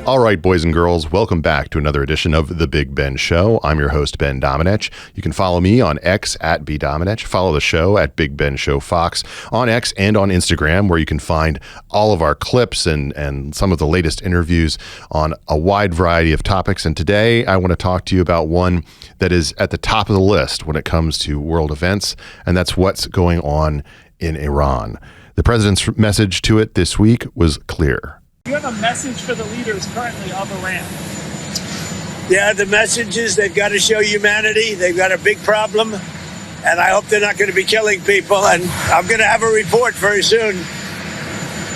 All right, boys and girls, welcome back to another edition of The Big Ben Show. I'm your host, Ben Domenech. You can follow me on X at bdomenech. Follow the show at Big Ben Show Fox on X and on Instagram, where you can find all of our clips and some of the latest interviews on a wide variety of topics. And today I want to talk to you about one that is at the top of the list when it comes to world events, and that's what's going on in Iran. The president's message to it this week was clear. You have a message for the leaders currently of Iran. Yeah, the message is they've got to show humanity. They've got a big problem, and I hope they're not going to be killing people. And I'm going to have a report very soon.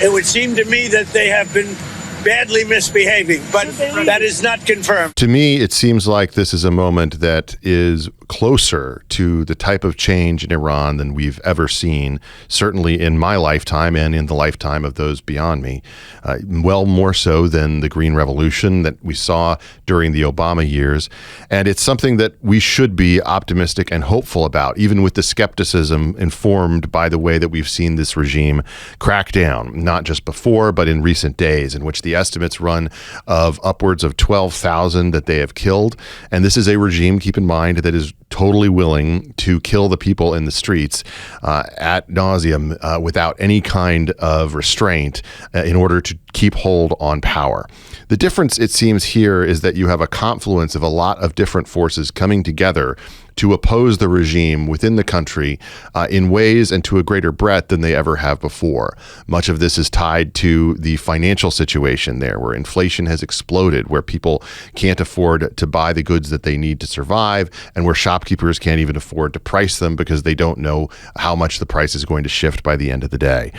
It would seem to me that they have been badly misbehaving, but that is not confirmed. To me, it seems like this is a moment that is closer to the type of change in Iran than we've ever seen, certainly in my lifetime and in the lifetime of those beyond me. Well, more so than the Green Revolution that we saw during the Obama years. And it's something that we should be optimistic and hopeful about, even with the skepticism informed by the way that we've seen this regime crack down, not just before, but in recent days, in which the estimates run of upwards of 12,000 that they have killed. And this is a regime, keep in mind, that is totally willing to kill the people in the streets ad nauseum without any kind of restraint in order to keep hold on power. The difference, it seems, here is that you have a confluence of a lot of different forces coming together to oppose the regime within the country in ways and to a greater breadth than they ever have before. Much of this is tied to the financial situation there, where inflation has exploded, where people can't afford to buy the goods that they need to survive, and where shopkeepers can't even afford to price them because they don't know how much the price is going to shift by the end of the day.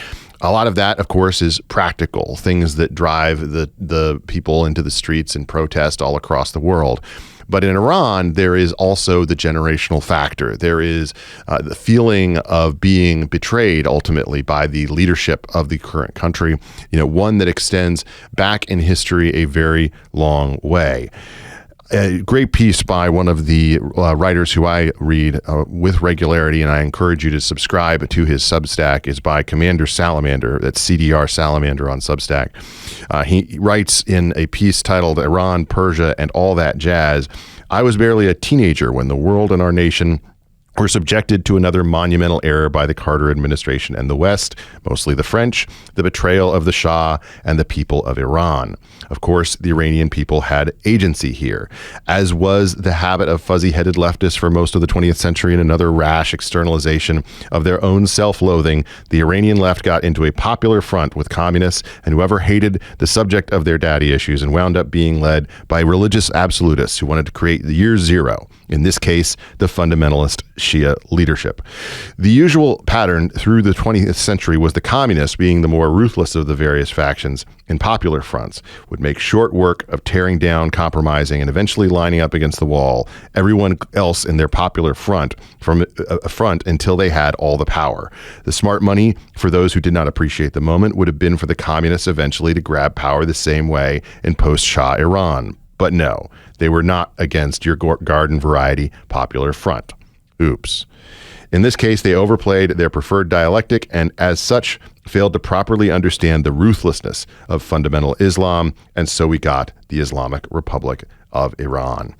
A lot of that, of course, is practical, things that drive the people into the streets and protest all across the world. But in Iran, there is also the generational factor. There is the feeling of being betrayed ultimately by the leadership of the current country, one that extends back in history a very long way. A great piece by one of the writers who I read with regularity, and I encourage you to subscribe to his Substack, is by Commander Salamander. That's CDR Salamander on Substack. He writes in a piece titled Iran, Persia, and All That Jazz, "I was barely a teenager when the world and our nation were subjected to another monumental error by the Carter administration and the West, mostly the French, the betrayal of the Shah and the people of Iran. Of course, the Iranian people had agency here, as was the habit of fuzzy-headed leftists for most of the 20th century. In another rash externalization of their own self-loathing, the Iranian left got into a popular front with communists and whoever hated the subject of their daddy issues and wound up being led by religious absolutists who wanted to create the year zero, in this case, the fundamentalist Shia leadership. The usual pattern through the 20th century was the communists, being the more ruthless of the various factions in popular fronts, would make short work of tearing down, compromising, and eventually lining up against the wall everyone else in their popular front from a front until they had all the power. The smart money for those who did not appreciate the moment would have been for the communists eventually to grab power the same way in post-Shah Iran. But no, they were not against your garden variety popular front. Oops. In this case, they overplayed their preferred dialectic and as such failed to properly understand the ruthlessness of fundamental Islam, and so we got the Islamic Republic of Iran.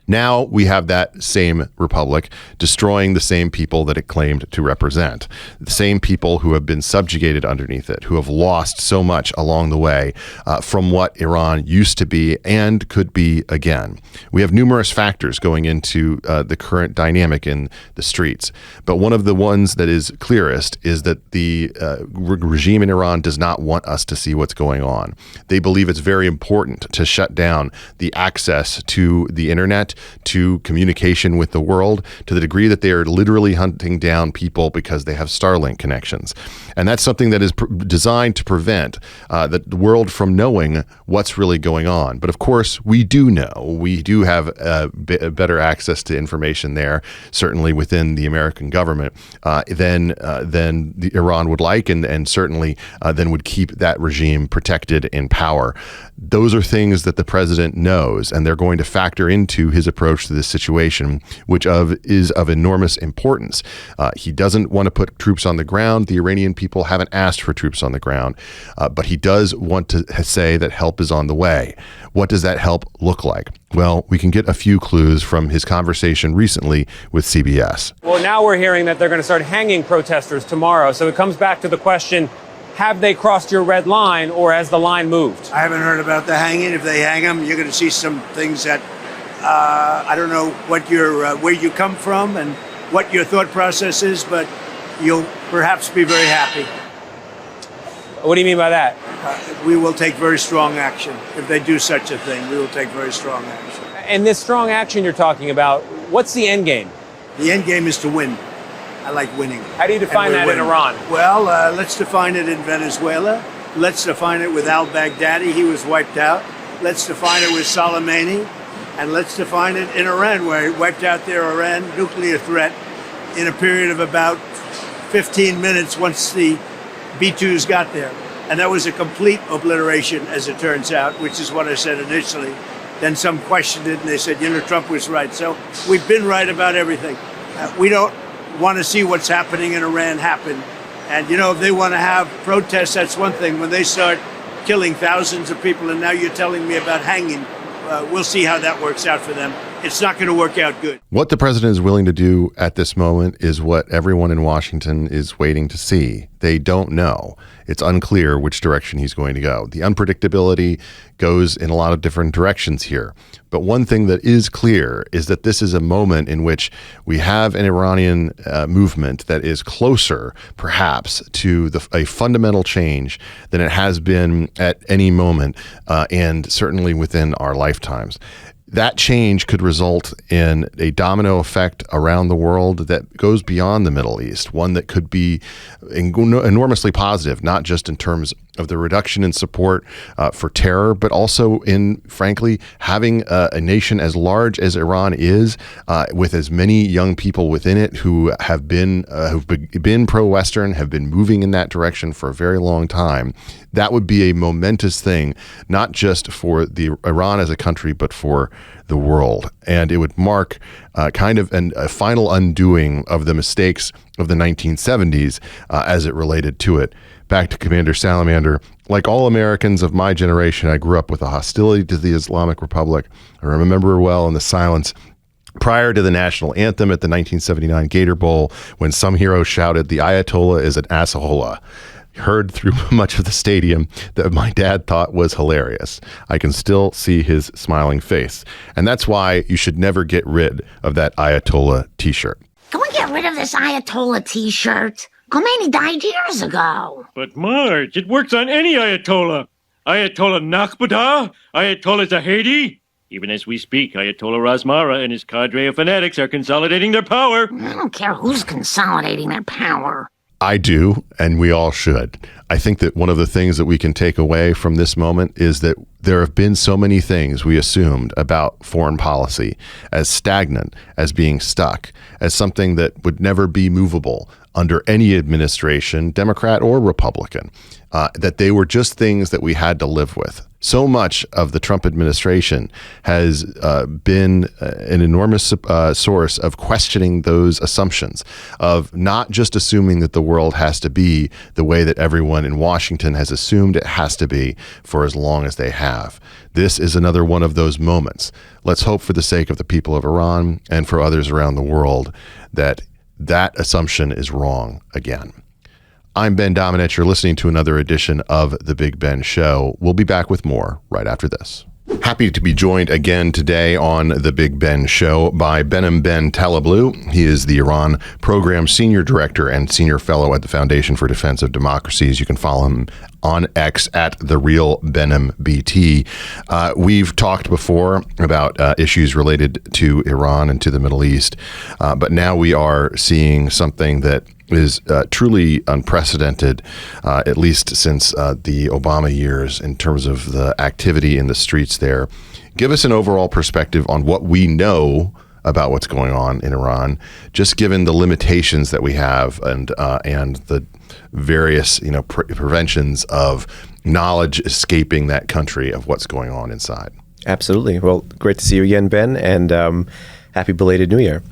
Now we have that same republic destroying the same people that it claimed to represent, the same people who have been subjugated underneath it, who have lost so much along the way from what Iran used to be and could be again. We have numerous factors going into the current dynamic in the streets, but one of the ones that is clearest is that the regime in Iran does not want us to see what's going on. They believe it's very important to shut down the access to the internet, to communication with the world, to the degree that they are literally hunting down people because they have Starlink connections. And that's something that is designed to prevent the world from knowing what's really going on. But of course, we do know. We do have better access to information there, certainly within the American government, than Iran would like, and certainly then would keep that regime protected in power. Those are things that the president knows, and they're going to factor into his his approach to this situation, which is of enormous importance. He doesn't want to put troops on the ground. The Iranian people haven't asked for troops on the ground, but he does want to say that help is on the way. What does that help look like? Well, we can get a few clues from his conversation recently with CBS. Well, now we're hearing that they're going to start hanging protesters tomorrow. So it comes back to the question, have they crossed your red line, or has the line moved? I haven't heard about the hanging. If they hang them, you're going to see some things that I don't know what where you come from and what your thought process is, but you'll perhaps be very happy. What do you mean by that? We will take very strong action. If they do such a thing, we will take very strong action. And this strong action you're talking about, what's the end game? The end game is to win. I like winning. How do you define that in Iran? Well, let's define it in Venezuela. Let's define it with al-Baghdadi. He was wiped out. Let's define it with Soleimani. And let's define it in Iran, where he wiped out their Iran nuclear threat in a period of about 15 minutes once the B-2s got there. And that was a complete obliteration, as it turns out, which is what I said initially. Then some questioned it, and they said, Trump was right. So we've been right about everything. We don't want to see what's happening in Iran happen. And, if they want to have protests, that's one thing. When they start killing thousands of people, and now you're telling me about hanging, we'll see how that works out for them. It's not going to work out good. What the president is willing to do at this moment is what everyone in Washington is waiting to see. They don't know. It's unclear which direction he's going to go. The unpredictability goes in a lot of different directions here. But one thing that is clear is that this is a moment in which we have an Iranian movement that is closer, perhaps, to a fundamental change than it has been at any moment, and certainly within our lifetimes. That change could result in a domino effect around the world that goes beyond the Middle East, one that could be enormously positive, not just in terms of the reduction in support for terror, but also in, frankly, having a nation as large as Iran is, with as many young people within it who have been pro-Western, have been moving in that direction for a very long time. That would be a momentous thing, not just for Iran as a country, but for the world. And it would mark kind of a final undoing of the mistakes of the 1970s as it related to it. Back to Commander Salamander. Like all Americans of my generation, I grew up with a hostility to the Islamic Republic. I remember well in the silence prior to the national anthem at the 1979 Gator Bowl, when some hero shouted, "The Ayatollah is an asshole," heard through much of the stadium, that my dad thought was hilarious. I can still see his smiling face. And that's why you should never get rid of that Ayatollah t-shirt. Can we get rid of this Ayatollah t-shirt? Khomeini died years ago. But Marge, it works on any Ayatollah. Ayatollah Nakhbada, Ayatollah Zahedi. Even as we speak, Ayatollah Razmara and his cadre of fanatics are consolidating their power. I don't care who's consolidating their power. I do, and we all should. I think that one of the things that we can take away from this moment is that there have been so many things we assumed about foreign policy as stagnant, as being stuck, as something that would never be movable under any administration, Democrat or Republican, that they were just things that we had to live with. So much of the Trump administration has been an enormous source of questioning those assumptions, of not just assuming that the world has to be the way that everyone in Washington has assumed it has to be for as long as they have. This is another one of those moments. Let's hope, for the sake of the people of Iran and for others around the world, that that assumption is wrong again. I'm Ben Domenech. You're listening to another edition of The Big Ben Show. We'll be back with more right after this. Happy to be joined again today on The Big Ben Show by Behnam Ben-Taleblu. He is the Iran Program Senior Director and Senior Fellow at the Foundation for Defense of Democracies. You can follow him on X at @TheRealBenhamBT. We've talked before about issues related to Iran and to the Middle East, but now we are seeing something that is truly unprecedented, at least since the Obama years, in terms of the activity in the streets there. Give us an overall perspective on what we know about what's going on in Iran, just given the limitations that we have and the various preventions of knowledge escaping that country of what's going on inside. Absolutely. Well, great to see you again, Ben, and happy belated New Year.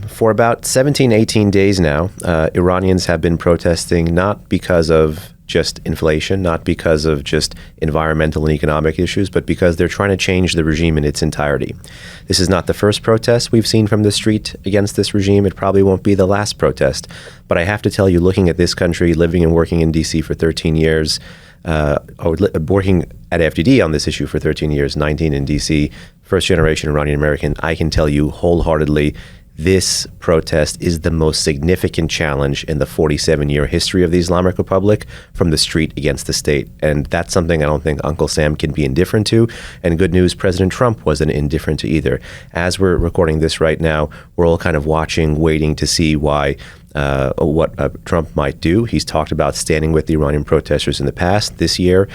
For about 17, 18 days now, Iranians have been protesting not because of just inflation, not because of just environmental and economic issues, but because they're trying to change the regime in its entirety. This is not the first protest we've seen from the street against this regime. It probably won't be the last protest. But I have to tell you, looking at this country, living and working in D.C. for 13 years, working at FDD on this issue for 13 years, 19 in D.C., first-generation Iranian American, I can tell you wholeheartedly, this protest is the most significant challenge in the 47-year history of the Islamic Republic from the street against the state. And that's something I don't think Uncle Sam can be indifferent to. And good news, President Trump wasn't indifferent to either. As we're recording this right now, we're all kind of watching, waiting to see what Trump might do. He's talked about standing with the Iranian protesters in the past. This year,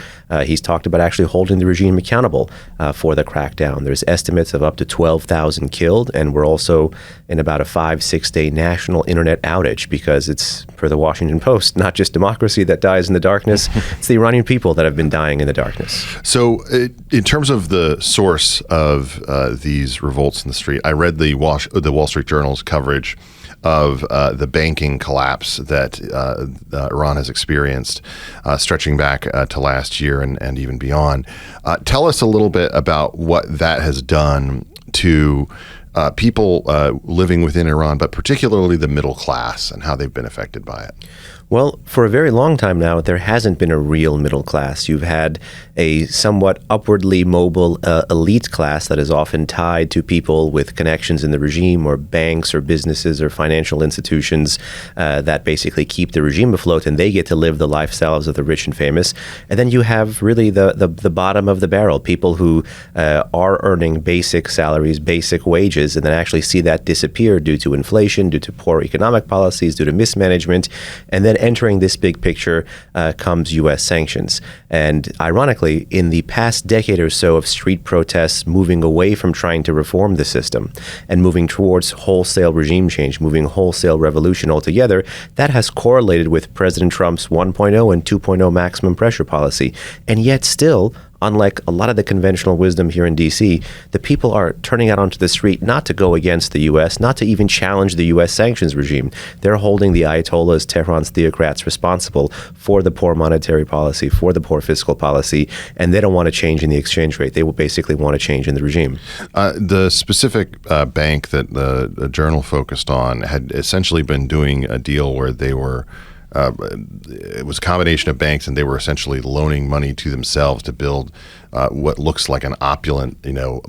he's talked about actually holding the regime accountable for the crackdown. There's estimates of up to 12,000 killed, and we're also in about a 5-6 day national internet outage because it's, per the Washington Post, not just democracy that dies in the darkness, it's the Iranian people that have been dying in the darkness. So in terms of the source of these revolts in the street, I read the Wall Street Journal's coverage of the banking collapse that Iran has experienced, stretching back to last year and even beyond. Tell us a little bit about what that has done to people living within Iran, but particularly the middle class, and how they've been affected by it. Well, for a very long time now, there hasn't been a real middle class. You've had a somewhat upwardly mobile elite class that is often tied to people with connections in the regime or banks or businesses or financial institutions that basically keep the regime afloat, and they get to live the lifestyles of the rich and famous. And then you have really the bottom of the barrel, people who are earning basic salaries, basic wages, and then actually see that disappear due to inflation, due to poor economic policies, due to mismanagement. And then entering this big picture comes U.S. sanctions. And ironically, in the past decade or so of street protests moving away from trying to reform the system and moving towards wholesale regime change, moving wholesale revolution altogether, that has correlated with President Trump's 1.0 and 2.0 maximum pressure policy. And yet still, unlike a lot of the conventional wisdom here in D.C., the people are turning out onto the street not to go against the U.S., not to even challenge the U.S. sanctions regime. They're holding the Ayatollahs, Tehran's theocrats, responsible for the poor monetary policy, for the poor fiscal policy, and they don't want to change in the exchange rate. They will basically want to change in the regime. The specific bank that the journal focused on had essentially been doing a deal where they were it was a combination of banks, and they were essentially loaning money to themselves to build what looks like an opulent,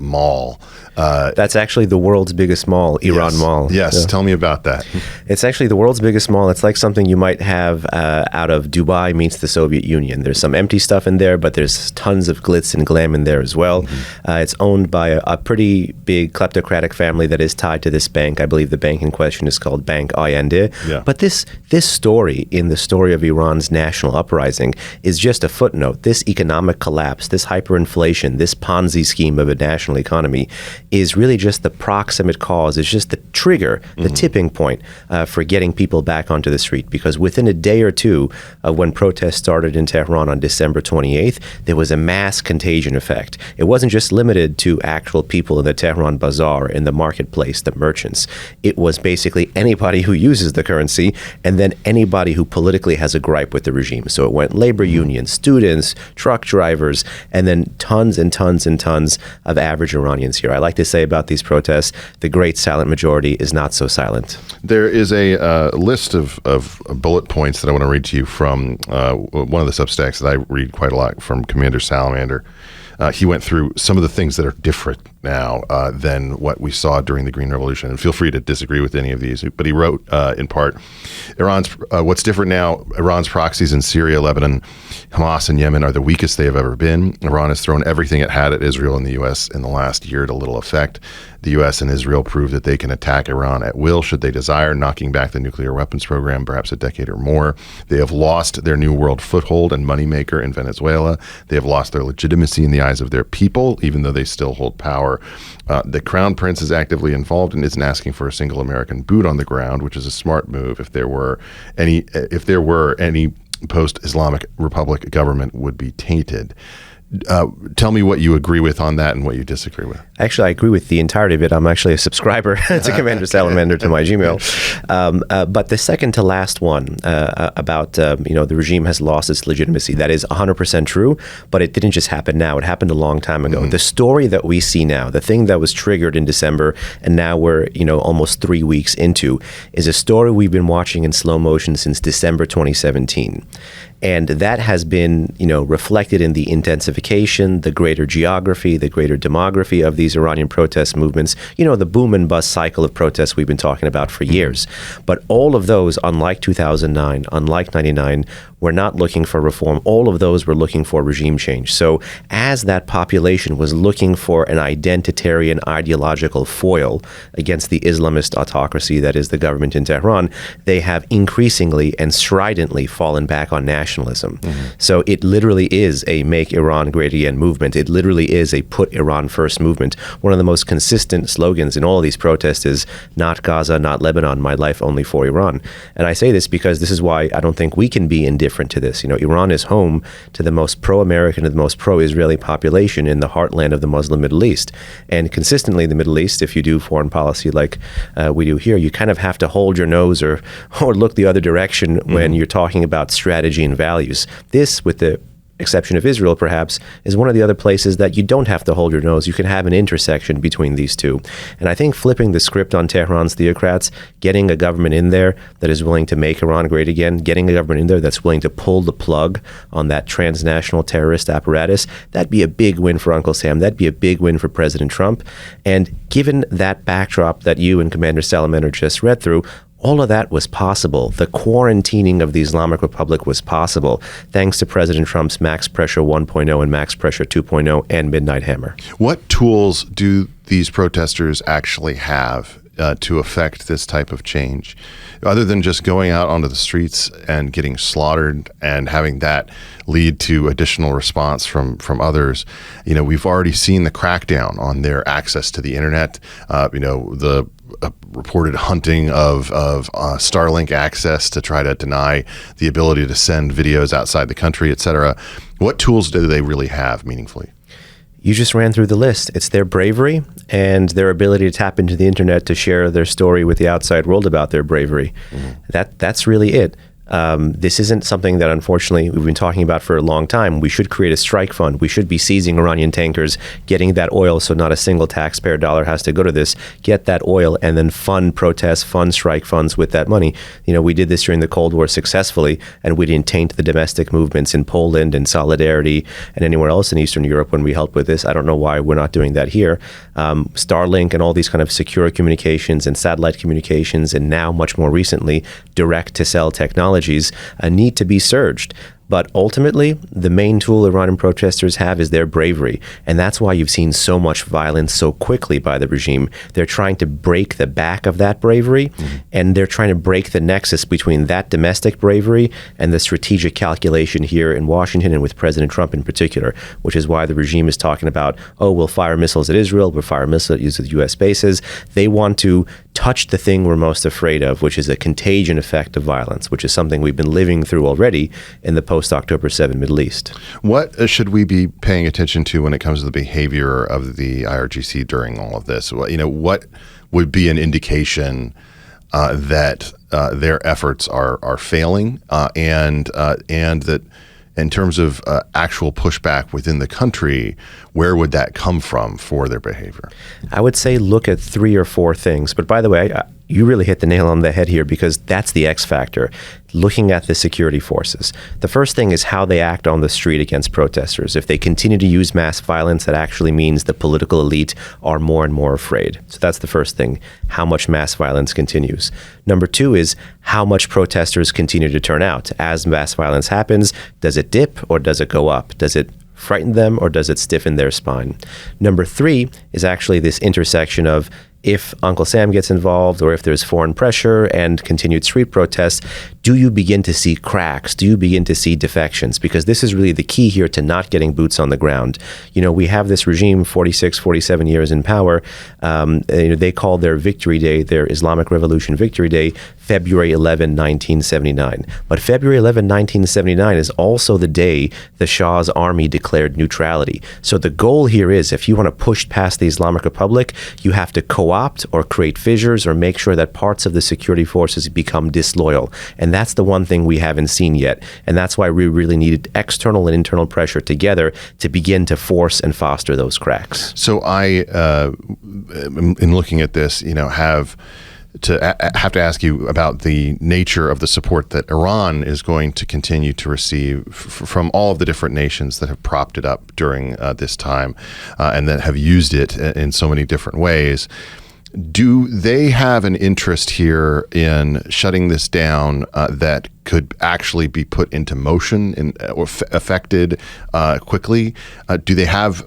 mall. That's actually the world's biggest mall, Iran yes, Mall. Yes, Yeah. Tell me about that. It's actually the world's biggest mall. It's like something you might have out of Dubai meets the Soviet Union. There's some empty stuff in there, but there's tons of glitz and glam in there as well. Mm-hmm. It's owned by a pretty big kleptocratic family that is tied to this bank. I believe the bank in question is called Bank IND. Yeah. But this story, in the story of Iran's national uprising, is just a footnote. This economic collapse, this hyperinflation, this Ponzi scheme of a national economy is really just the proximate cause. It's just the trigger, the tipping point for getting people back onto the street. Because within a day or two of when protests started in Tehran on December 28th, there was a mass contagion effect. It wasn't just limited to actual people in the Tehran bazaar, in the marketplace, the merchants. It was basically anybody who uses the currency, and then anybody who politically has a gripe with the regime. So it went labor unions, students, truck drivers, and then tons and tons and tons of average Iranians here. I like to say about these protests, the great silent majority is not so silent. There is a list of bullet points that I want to read to you from one of the Substacks that I read quite a lot, from Commander Salamander. He went through some of the things that are different now than what we saw during the Green Revolution. And feel free to disagree with any of these. But he wrote, in part, what's different now, Iran's proxies in Syria, Lebanon, Hamas, and Yemen are the weakest they have ever been. Iran has thrown everything it had at Israel and the U.S. in the last year to little effect. The U.S. and Israel prove that they can attack Iran at will should they desire, knocking back the nuclear weapons program perhaps a decade or more. They have lost their new world foothold and moneymaker in Venezuela. They have lost their legitimacy in the eyes of their people, even though they still hold power. The Crown Prince is actively involved and isn't asking for a single American boot on the ground, which is a smart move. If there were any post-Islamic Republic government would be tainted. Tell me what you agree with on that and what you disagree with. Actually, I agree with the entirety of it. I'm actually a subscriber to Commander Salamander to my Gmail. But the second to last one about, the regime has lost its legitimacy, that is 100% true, but it didn't just happen now. It happened a long time ago. The story that we see now, the thing that was triggered in December, and now we're, almost 3 weeks into, is a story we've been watching in slow motion since December 2017. And that has been, reflected in the intensification, the greater geography, the greater demography of these Iranian protest movements, the boom and bust cycle of protests we've been talking about for years. But all of those, unlike 2009, unlike 99, were not looking for reform. All of those were looking for regime change. So as that population was looking for an identitarian ideological foil against the Islamist autocracy that is the government in Tehran, they have increasingly and stridently fallen back on nationalism. So it literally is a make Iran great again movement. It literally is a put Iran first movement. One of the most consistent slogans in all of these protests is not Gaza, not Lebanon, my life only for Iran. And I say this because this is why I don't think we can be indifferent to this. Iran is home to the most pro-American and the most pro-Israeli population in the heartland of the Muslim Middle East. And consistently in the Middle East, if you do foreign policy like we do here, you kind of have to hold your nose or look the other direction when you're talking about strategy and values. This, with the exception of Israel, perhaps, is one of the other places that you don't have to hold your nose. You can have an intersection between these two. And I think flipping the script on Tehran's theocrats, getting a government in there that is willing to make Iran great again, getting a government in there that's willing to pull the plug on that transnational terrorist apparatus, that'd be a big win for Uncle Sam. That'd be a big win for President Trump. And given that backdrop that you and Commander Salamander just read through, all of that was possible. The quarantining of the Islamic Republic was possible thanks to President Trump's Max Pressure 1.0 and Max Pressure 2.0 and Midnight Hammer. What tools do these protesters actually have to affect this type of change, other than just going out onto the streets and getting slaughtered and having that lead to additional response from others? We've already seen the crackdown on their access to the internet, the reported hunting of Starlink access to try to deny the ability to send videos outside the country, et cetera. What tools do they really have meaningfully? You just ran through the list. It's their bravery and their ability to tap into the internet to share their story with the outside world about their bravery. That's really it. This isn't something that, unfortunately, we've been talking about for a long time. We should create a strike fund. We should be seizing Iranian tankers, getting that oil so not a single taxpayer dollar has to go to this, get that oil, and then fund protests, fund strike funds with that money. We did this during the Cold War successfully, and we didn't taint the domestic movements in Poland and Solidarity and anywhere else in Eastern Europe when we helped with this. I don't know why we're not doing that here. Starlink and all these kind of secure communications and satellite communications, and now much more recently, direct-to-cell technologies need to be surged. But ultimately, the main tool Iranian protesters have is their bravery. And that's why you've seen so much violence so quickly by the regime. They're trying to break the back of that bravery, and they're trying to break the nexus between that domestic bravery and the strategic calculation here in Washington and with President Trump in particular, which is why the regime is talking about, we'll fire missiles at Israel, we'll fire missiles at U.S. bases. They want to touch the thing we're most afraid of, which is a contagion effect of violence, which is something we've been living through already in the post-October 7 Middle East. What should we be paying attention to when it comes to the behavior of the IRGC during all of this? What would be an indication that their efforts are failing, and that in terms of actual pushback within the country, where would that come from for their behavior? I would say look at 3 or 4 things. But by the way, you really hit the nail on the head here, because that's the X factor, looking at the security forces. The first thing is how they act on the street against protesters. If they continue to use mass violence, that actually means the political elite are more and more afraid. So that's the first thing, how much mass violence continues. Number 2 is how much protesters continue to turn out. As mass violence happens, does it dip or does it go up? Does it frighten them or does it stiffen their spine? Number 3 is actually this intersection of, if Uncle Sam gets involved or if there's foreign pressure and continued street protests, do you begin to see cracks? Do you begin to see defections? Because this is really the key here to not getting boots on the ground. We have this regime, 46, 47 years in power. They call their victory day, their Islamic Revolution victory day, February 11, 1979. But February 11, 1979 is also the day the Shah's army declared neutrality. So the goal here is, if you want to push past the Islamic Republic, you have to co-opt or create fissures or make sure that parts of the security forces become disloyal. And that's the one thing we haven't seen yet. And that's why we really needed external and internal pressure together to begin to force and foster those cracks. So I, in looking at this, have to ask you about the nature of the support that Iran is going to continue to receive from all of the different nations that have propped it up during this time and that have used it in so many different ways. Do they have an interest here in shutting this down that could actually be put into motion or affected quickly? Do they have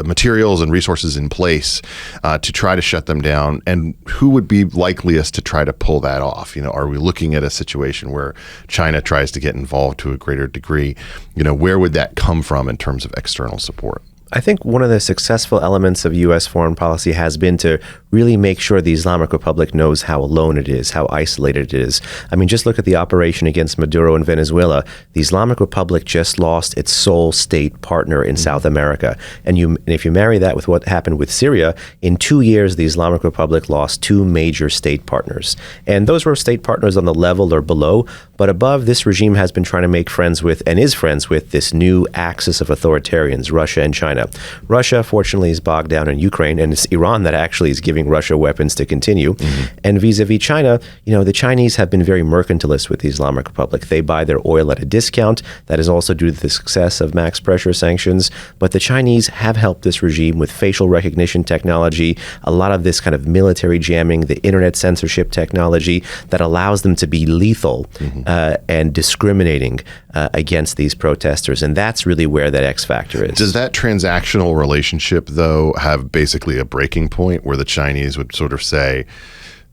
materials and resources in place to try to shut them down? And who would be likeliest to try to pull that off? Are we looking at a situation where China tries to get involved to a greater degree? Where would that come from in terms of external support? I think one of the successful elements of U.S. foreign policy has been to really make sure the Islamic Republic knows how alone it is, how isolated it is. I mean, just look at the operation against Maduro in Venezuela. The Islamic Republic just lost its sole state partner in South America. And if you marry that with what happened with Syria, in 2 years, the Islamic Republic lost 2 major state partners. And those were state partners on the level or below, but above, this regime has been trying to make friends with, and is friends with, this new axis of authoritarians, Russia and China. Russia, fortunately, is bogged down in Ukraine, and it's Iran that actually is giving Russia weapons to continue. And vis-a-vis China, the Chinese have been very mercantilist with the Islamic Republic. They buy their oil at a discount. That is also due to the success of max pressure sanctions. But the Chinese have helped this regime with facial recognition technology, a lot of this kind of military jamming, the internet censorship technology that allows them to be lethal and discriminating against these protesters. And that's really where that X factor is. Does that transactional relationship, though, have basically a breaking point where the Chinese would sort of say,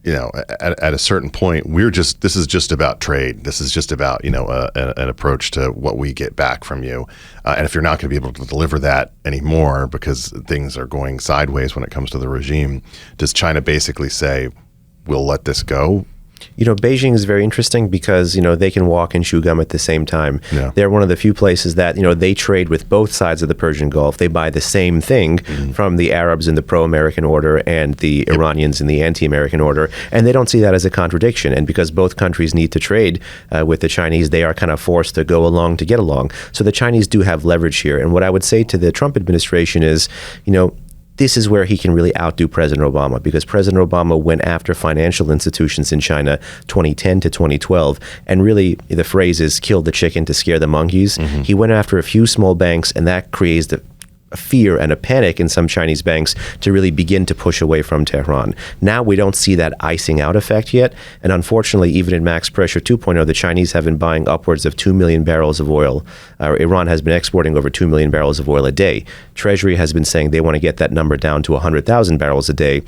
at a certain point, this is just about trade. This is just about, an approach to what we get back from you. And if you're not going to be able to deliver that anymore because things are going sideways when it comes to the regime, does China basically say, we'll let this go? Beijing is very interesting because, they can walk and chew gum at the same time. Yeah. They're one of the few places that, they trade with both sides of the Persian Gulf. They buy the same thing from the Arabs in the pro-American order and the Iranians in the anti-American order. And they don't see that as a contradiction. And because both countries need to trade with the Chinese, they are kind of forced to go along to get along. So the Chinese do have leverage here. And what I would say to the Trump administration is, this is where he can really outdo President Obama, because President Obama went after financial institutions in China 2010 to 2012. And really, the phrase is kill the chicken to scare the monkeys. He went after a few small banks, and that creates a fear and a panic in some Chinese banks to really begin to push away from Tehran. Now we don't see that icing out effect yet. And unfortunately, even in Max Pressure 2.0, the Chinese have been buying upwards of 2 million barrels of oil. Iran has been exporting over 2 million barrels of oil a day. Treasury has been saying they want to get that number down to 100,000 barrels a day.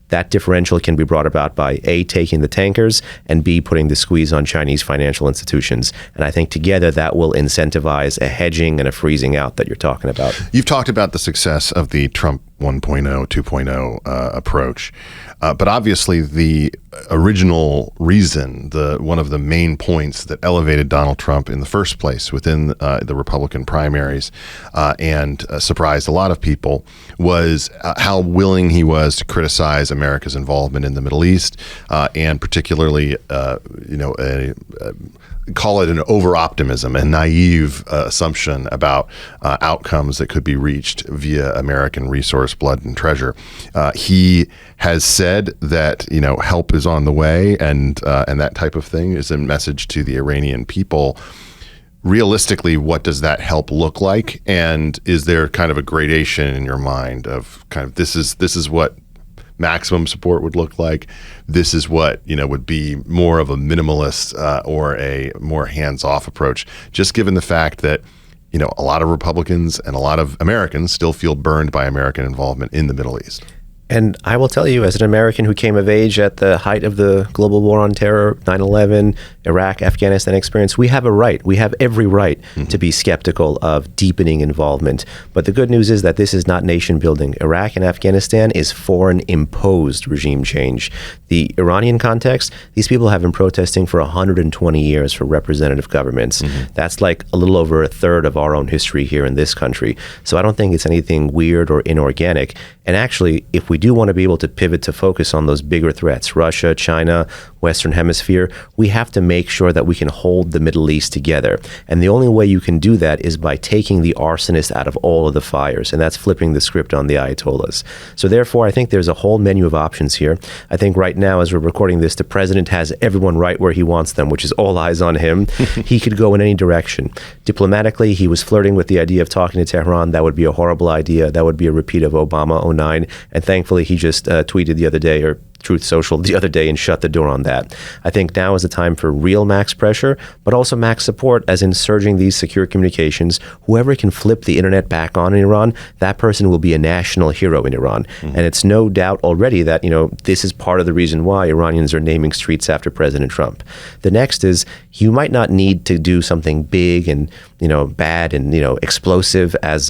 That differential can be brought about by A, taking the tankers, and B, putting the squeeze on Chinese financial institutions. And I think together that will incentivize a hedging and a freezing out that you're talking about. You've talked about the success of the Trump 1.0, 2.0 approach. But obviously the original reason, one of the main points that elevated Donald Trump in the first place within the Republican primaries and surprised a lot of people was how willing he was to criticize America's involvement in the Middle East and particularly, call it an over-optimism, a naive assumption about outcomes that could be reached via American resource, blood, and treasure. He has said that help is on the way, and that type of thing is a message to the Iranian people. Realistically, what does that help look like? And is there kind of a gradation in your mind of kind of this is what maximum support would look like? This is what would be more of a minimalist or a more hands-off approach, just given the fact that a lot of Republicans and a lot of Americans still feel burned by American involvement in the Middle East. And I will tell you, as an American who came of age at the height of the global war on terror, 9/11, Iraq, Afghanistan experience, we have a right, we have every right to be skeptical of deepening involvement. But the good news is that this is not nation building. Iraq and Afghanistan is foreign imposed regime change. The Iranian context, these people have been protesting for 120 years for representative governments. That's like a little over a third of our own history here in this country. So I don't think it's anything weird or inorganic. And actually, if we do want to be able to pivot to focus on those bigger threats, Russia, China, Western Hemisphere, we have to make sure that we can hold the Middle East together. And the only way you can do that is by taking the arsonist out of all of the fires, and that's flipping the script on the Ayatollahs. So therefore, I think there's a whole menu of options here. I think right now, as we're recording this, the president has everyone right where he wants them, which is all eyes on him. He could go in any direction. Diplomatically, he was flirting with the idea of talking to Tehran. That would be a horrible idea. That would be a repeat of Obama 09. And thankfully, he just tweeted the other day, or Truth Social the other day, and shut the door on that. I think now is the time for real max pressure, but also max support, as in surging these secure communications. Whoever can flip the internet back on in Iran, that person will be a national hero in Iran. And it's no doubt already that, this is part of the reason why Iranians are naming streets after President Trump. The next is, you might not need to do something big and, bad and, explosive as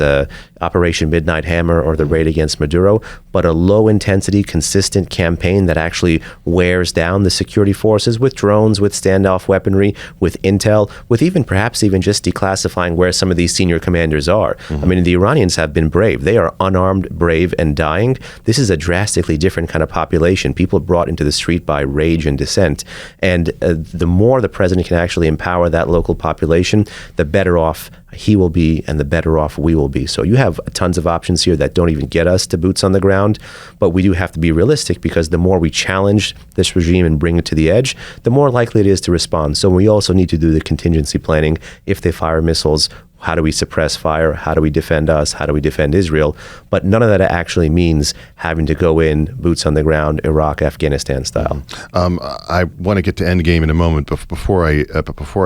Operation Midnight Hammer or the raid against Maduro, but a low-intensity, consistent campaign that actually wears down the security forces with drones, with standoff weaponry, with intel, with perhaps even just declassifying where some of these senior commanders are. I mean, the Iranians have been brave. They are unarmed, brave, and dying. This is a drastically different kind of population, people brought into the street by rage and dissent. And the more the president can actually empower that local population, the better off he will be and the better off we will be. So you have tons of options here that don't even get us to boots on the ground, but we do have to be realistic, because the more we challenge this regime and bring it to the edge, the more likely it is to respond. So we also need to do the contingency planning. If they fire missiles, how do we suppress fire? How do we defend us? How do we defend Israel? But none of that actually means having to go in boots on the ground, Iraq, Afghanistan style. I want to get to Endgame in a moment, but before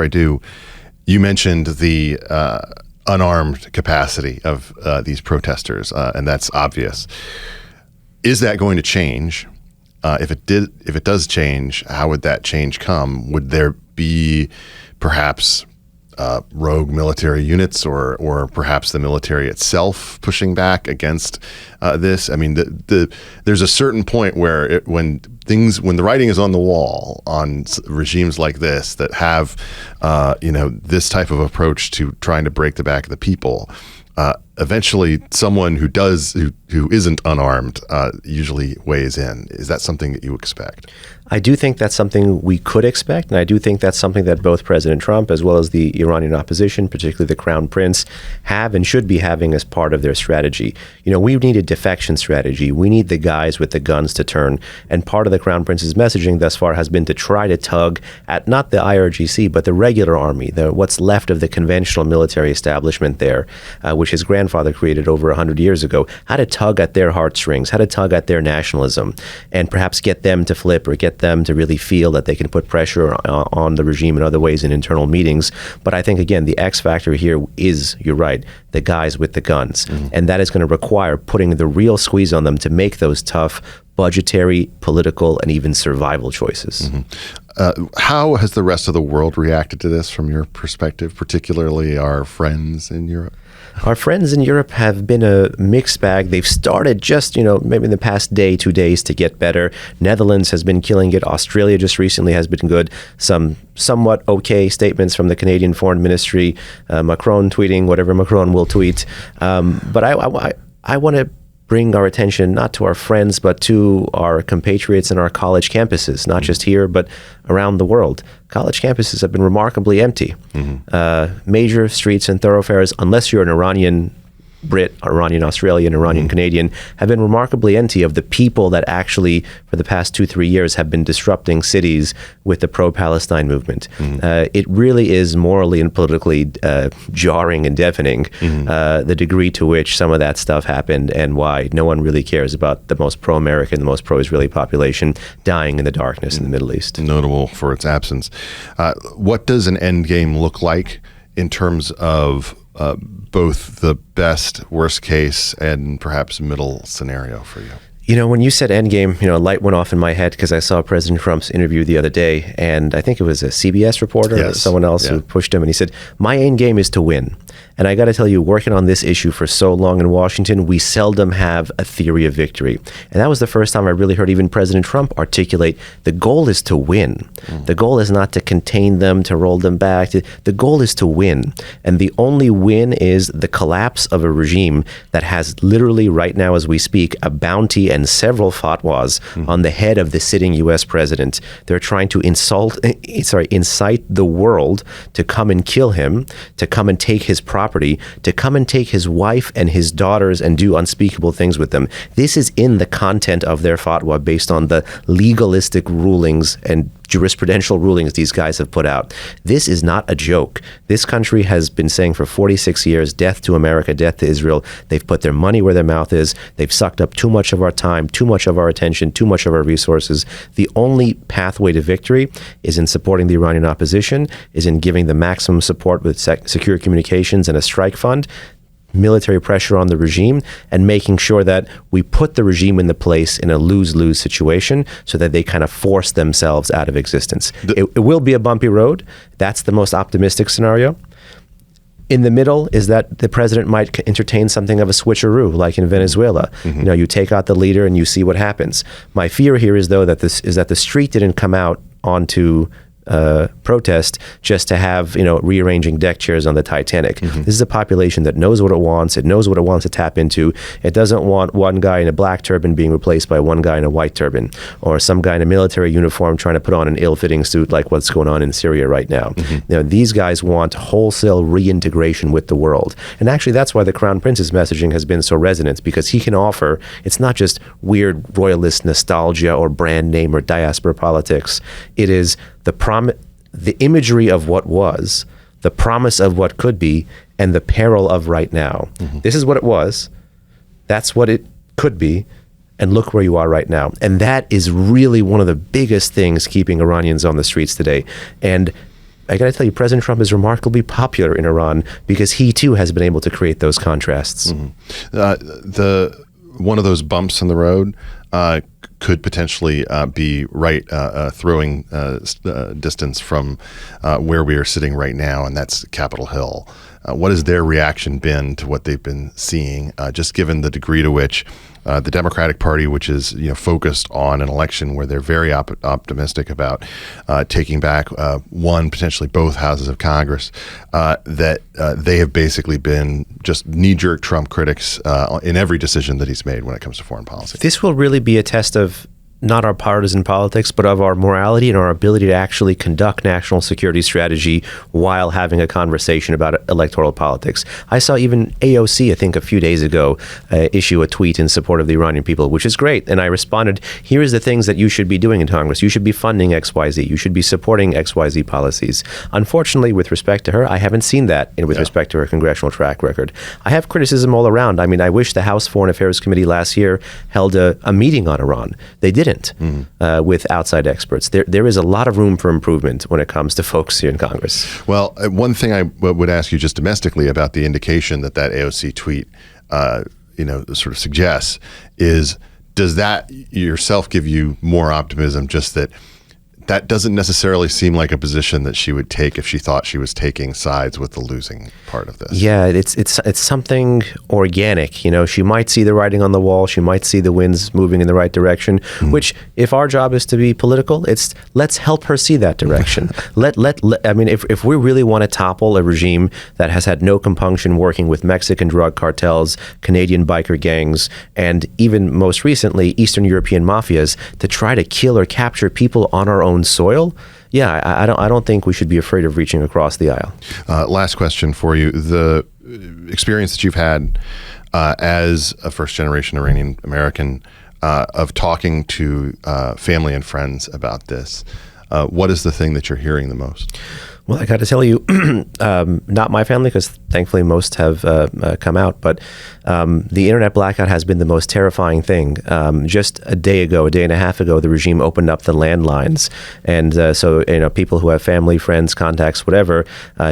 I do, you mentioned the unarmed capacity of these protesters, and that's obvious. Is that going to change? If it does change, how would that change come? Would there be perhaps rogue military units, or perhaps the military itself pushing back against this? I mean, there's a certain point where when the writing is on the wall on regimes like this that have this type of approach to trying to break the back of the people, eventually someone who isn't unarmed usually weighs in. Is that something that you expect? I do think that's something we could expect, and I do think that's something that both President Trump as well as the Iranian opposition, particularly the Crown Prince, have and should be having as part of their strategy. We need a defection strategy. We need the guys with the guns to turn, and part of the Crown Prince's messaging thus far has been to try to tug at not the IRGC, but the regular army, what's left of the conventional military establishment there, which his grandfather created over 100 years ago, how to tug at their heartstrings, how to tug at their nationalism, and perhaps get them to flip or get them to really feel that they can put pressure on the regime in other ways in internal meetings. But I think, again, the X factor here is, you're right, the guys with the guns. And that is going to require putting the real squeeze on them to make those tough budgetary, political, and even survival choices. How has the rest of the world reacted to this from your perspective, particularly our friends in Europe? Our friends in Europe have been a mixed bag. They've started just, maybe in the past day, 2 days to get better. Netherlands has been killing it. Australia just recently has been good. Some somewhat okay statements from the Canadian Foreign Ministry. Macron tweeting whatever Macron will tweet. But I want to bring our attention not to our friends, but to our compatriots and our college campuses, not just here, but around the world. College campuses have been remarkably empty. Major streets and thoroughfares, unless you're an Iranian Brit, Iranian Australian, Iranian Canadian, have been remarkably empty of the people that actually, for the past 2-3 years, have been disrupting cities with the pro-Palestine movement. It really is morally and politically jarring and deafening, the degree to which some of that stuff happened and why no one really cares about the most pro-American, the most pro-Israeli population dying in the darkness in the Middle East. Notable for its absence. What does an endgame look like in terms of both the best, worst case, and perhaps middle scenario for you? You know, when you said Endgame, a light went off in my head because I saw President Trump's interview the other day, and I think it was a CBS reporter or someone else who pushed him, and he said, "My endgame is to win." And I got to tell you, working on this issue for so long in Washington, we seldom have a theory of victory. And that was the first time I really heard even President Trump articulate, the goal is to win. The goal is not to contain them, to roll them back. The goal is to win. And the only win is the collapse of a regime that has literally right now as we speak, a bounty and several fatwas on the head of the sitting U.S. president. They're trying to incite the world to come and kill him, to come and take his property, to come and take his wife and his daughters and do unspeakable things with them. This is in the content of their fatwa based on the legalistic rulings and jurisprudential rulings these guys have put out. This is not a joke. This country has been saying for 46 years, death to America, death to Israel. They've put their money where their mouth is. They've sucked up too much of our time, too much of our attention, too much of our resources. The only pathway to victory is in supporting the Iranian opposition, is in giving the maximum support with secure communications and a strike fund, military pressure on the regime, and making sure that we put the regime in the place in a lose-lose situation so that they kind of force themselves out of existence. It will be a bumpy road. That's the most optimistic scenario. In the middle is that the president might entertain something of a switcheroo, like in Venezuela. You take out the leader and you see what happens. My fear here is, though, that the street didn't come out onto protest just to have, rearranging deck chairs on the Titanic. This is a population that knows what it wants. It knows what it wants to tap into. It doesn't want one guy in a black turban being replaced by one guy in a white turban, or some guy in a military uniform trying to put on an ill-fitting suit like what's going on in Syria right now. These guys want wholesale reintegration with the world. And actually, that's why the Crown Prince's messaging has been so resonant, because he can offer, it's not just weird royalist nostalgia or brand name or diaspora politics. It is the imagery of what was, the promise of what could be, and the peril of right now. This is what it was. That's what it could be. And look where you are right now. And that is really one of the biggest things keeping Iranians on the streets today. And I got to tell you, President Trump is remarkably popular in Iran because he too has been able to create those contrasts. One of those bumps in the road could potentially be throwing distance from where we are sitting right now, and that's Capitol Hill. What has their reaction been to what they've been seeing, just given the degree to which the Democratic Party, which is focused on an election where they're very optimistic about taking back one, potentially both houses of Congress, that they have basically been just knee-jerk Trump critics in every decision that he's made when it comes to foreign policy. This will really be a test of not our partisan politics, but of our morality and our ability to actually conduct national security strategy while having a conversation about electoral politics. I saw even AOC, I think a few days ago, issue a tweet in support of the Iranian people, which is great. And I responded, here is the things that you should be doing in Congress. You should be funding XYZ. You should be supporting XYZ policies. Unfortunately, with respect to her, I haven't seen that with respect to her congressional track record. I have criticism all around. I mean, I wish the House Foreign Affairs Committee last year held a meeting on Iran. They didn't. With outside experts. There is a lot of room for improvement when it comes to folks here in Congress. Well, one thing I would ask you just domestically about the indication that AOC tweet, sort of suggests is, does that yourself give you more optimism, just that doesn't necessarily seem like a position that she would take if she thought she was taking sides with the losing part of this? Yeah, it's something organic. She might see the writing on the wall. She might see the winds moving in the right direction, which, if our job is to be political, let's help her see that direction. If we really want to topple a regime that has had no compunction working with Mexican drug cartels, Canadian biker gangs, and even most recently, Eastern European mafias, to try to kill or capture people on our own soil, I don't think we should be afraid of reaching across the aisle. Last question for you. The experience that you've had as a first-generation Iranian American of talking to family and friends about this, what is the thing that you're hearing the most? Well, I got to tell you, not my family, because thankfully most have come out, but the internet blackout has been the most terrifying thing. Just a day and a half ago, the regime opened up the landlines. And so people who have family, friends, contacts, whatever,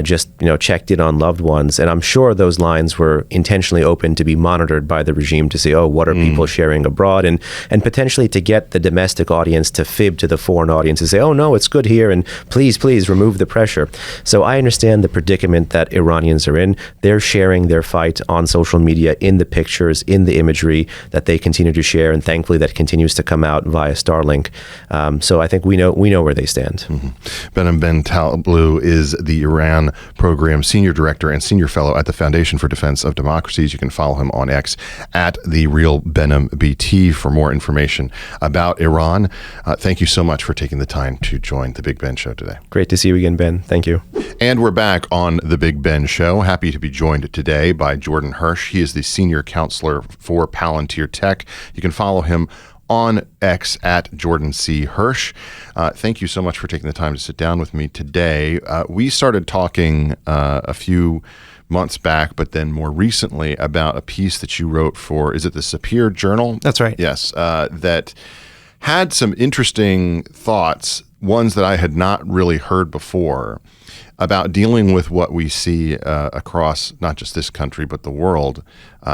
just checked in on loved ones. And I'm sure those lines were intentionally open to be monitored by the regime to say, oh, what are people sharing abroad? And potentially to get the domestic audience to fib to the foreign audience and say, oh, no, it's good here, and please remove the pressure. So I understand the predicament that Iranians are in. They're sharing their fight on social media, in the pictures, in the imagery that they continue to share, and thankfully that continues to come out via Starlink. So I think we know where they stand. Behnam Ben-Taleblu is the Iran Program Senior Director and Senior Fellow at the Foundation for Defense of Democracies. You can follow him on X at @TheRealBenhamBT for more information about Iran. Thank you so much for taking the time to join the Big Ben Show today. Great to see you again, Ben. Thank you. And we're back on the Big Ben Show. Happy to be joined today by Jordan Hirsch. He is the Senior Counselor for Palantir Tech. You can follow him on X at Jordan C. Hirsch. Thank you so much for taking the time to sit down with me today. We started talking a few months back, but then more recently about a piece that you wrote for, is it the Sapir Journal? That's right. Yes, that had some interesting thoughts, ones that I had not really heard before, about dealing with what we see across not just this country, but the world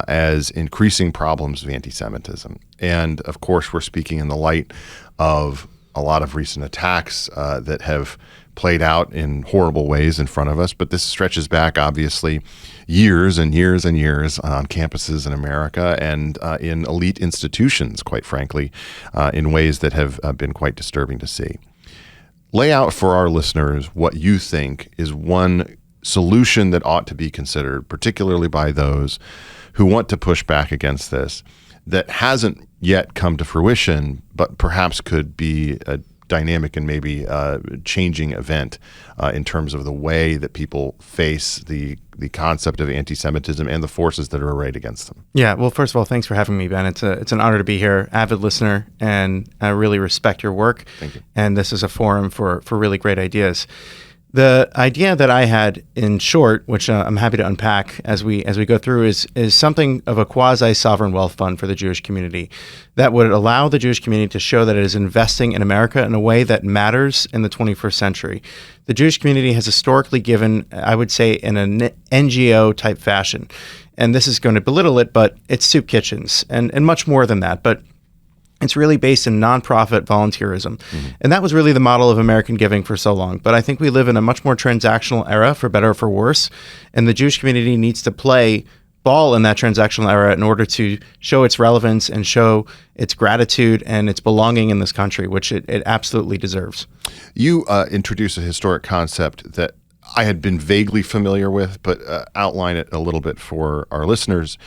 as increasing problems of anti-Semitism. And of course, we're speaking in the light of a lot of recent attacks that have played out in horrible ways in front of us. But this stretches back, obviously, years and years and years on campuses in America and in elite institutions, quite frankly, in ways that have been quite disturbing to see. Lay out for our listeners what you think is one solution that ought to be considered, particularly by those who want to push back against this, that hasn't yet come to fruition, but perhaps could be a dynamic and maybe changing event in terms of the way that people face the concept of anti-Semitism and the forces that are arrayed against them. Yeah, well, first of all, thanks for having me, Ben. It's an honor to be here, avid listener, and I really respect your work. Thank you. And this is a forum for really great ideas. The idea that I had, in short, which I'm happy to unpack as we go through, is something of a quasi-sovereign wealth fund for the Jewish community that would allow the Jewish community to show that it is investing in America in a way that matters in the 21st century. The Jewish community has historically given, I would say, in an NGO type fashion, and this is going to belittle it, but it's soup kitchens and much more than that. But it's really based in nonprofit volunteerism. And that was really the model of American giving for so long. But I think we live in a much more transactional era, for better or for worse. And the Jewish community needs to play ball in that transactional era in order to show its relevance and show its gratitude and its belonging in this country, which it absolutely deserves. You introduced a historic concept that I had been vaguely familiar with, but outline it a little bit for our listeners.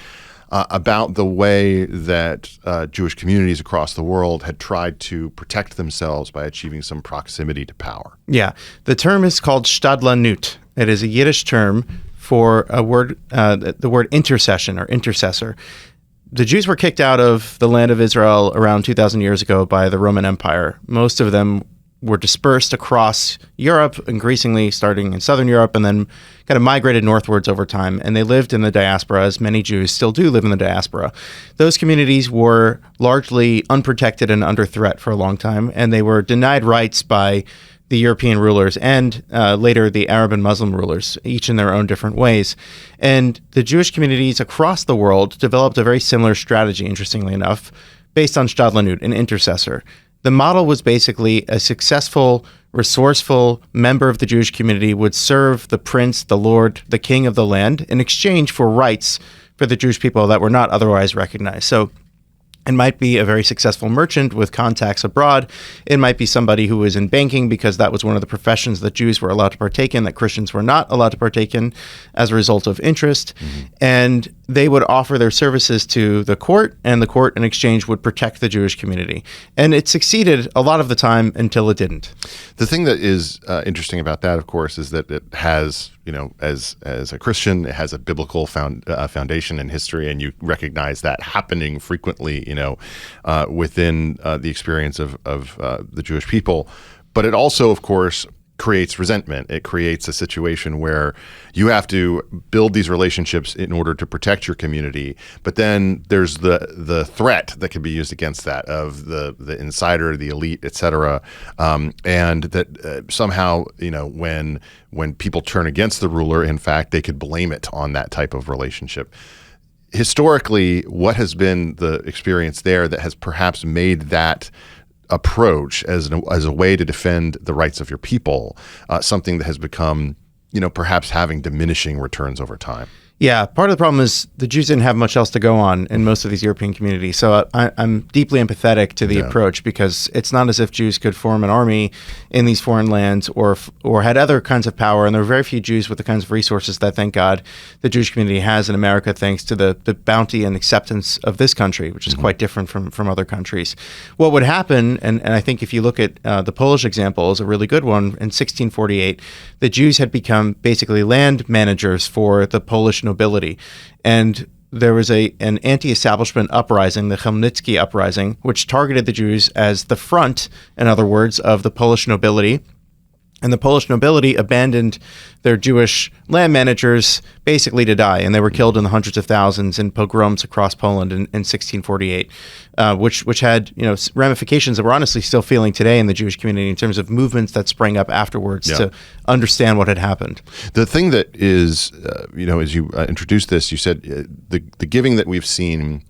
About the way that Jewish communities across the world had tried to protect themselves by achieving some proximity to power. Yeah. The term is called shtadlanut. It is a Yiddish term for a word, the word intercession or intercessor. The Jews were kicked out of the land of Israel around 2,000 years ago by the Roman Empire. Most of them were dispersed across Europe, increasingly starting in Southern Europe, and then kind of migrated northwards over time. And they lived in the diaspora, as many Jews still do live in the diaspora. Those communities were largely unprotected and under threat for a long time, and they were denied rights by the European rulers and later the Arab and Muslim rulers, each in their own different ways. And the Jewish communities across the world developed a very similar strategy, interestingly enough, based on shtadlanut, an intercessor. The model was basically a successful, resourceful member of the Jewish community would serve the prince, the lord, the king of the land in exchange for rights for the Jewish people that were not otherwise recognized. So it might be a very successful merchant with contacts abroad. It might be somebody who was in banking because that was one of the professions that Jews were allowed to partake in, that Christians were not allowed to partake in as a result of interest. And they would offer their services to the court, and the court in exchange would protect the Jewish community. And it succeeded a lot of the time until it didn't. The thing that is interesting about that, of course, is that it has, as a Christian, it has a biblical foundation in history, and you recognize that happening frequently, within the experience of the Jewish people. But it also, of course, creates resentment. It creates a situation where you have to build these relationships in order to protect your community. But then there's the threat that can be used against that of the insider, the elite, et cetera. And that somehow, when people turn against the ruler, in fact, they could blame it on that type of relationship. Historically, what has been the experience there that has perhaps made that approach as a way to defend the rights of your people, something that has become, perhaps having diminishing returns over time? Yeah, part of the problem is the Jews didn't have much else to go on in most of these European communities. So I'm deeply empathetic to the approach, because it's not as if Jews could form an army in these foreign lands or had other kinds of power. And there are very few Jews with the kinds of resources that, thank God, the Jewish community has in America, thanks to the bounty and acceptance of this country, which is quite different from other countries. What would happen, and I think if you look at the Polish example is a really good one, in 1648, the Jews had become basically land managers for the Polish nobility. And there was an anti-establishment uprising, the Chmielnicki uprising, which targeted the Jews as the front, in other words, of the Polish nobility. And the Polish nobility abandoned their Jewish land managers basically to die, and they were killed in the hundreds of thousands in pogroms across Poland in 1648, which had ramifications that we're honestly still feeling today in the Jewish community in terms of movements that sprang up afterwards to understand what had happened. The thing that is, as you introduced this, you said the giving that we've seen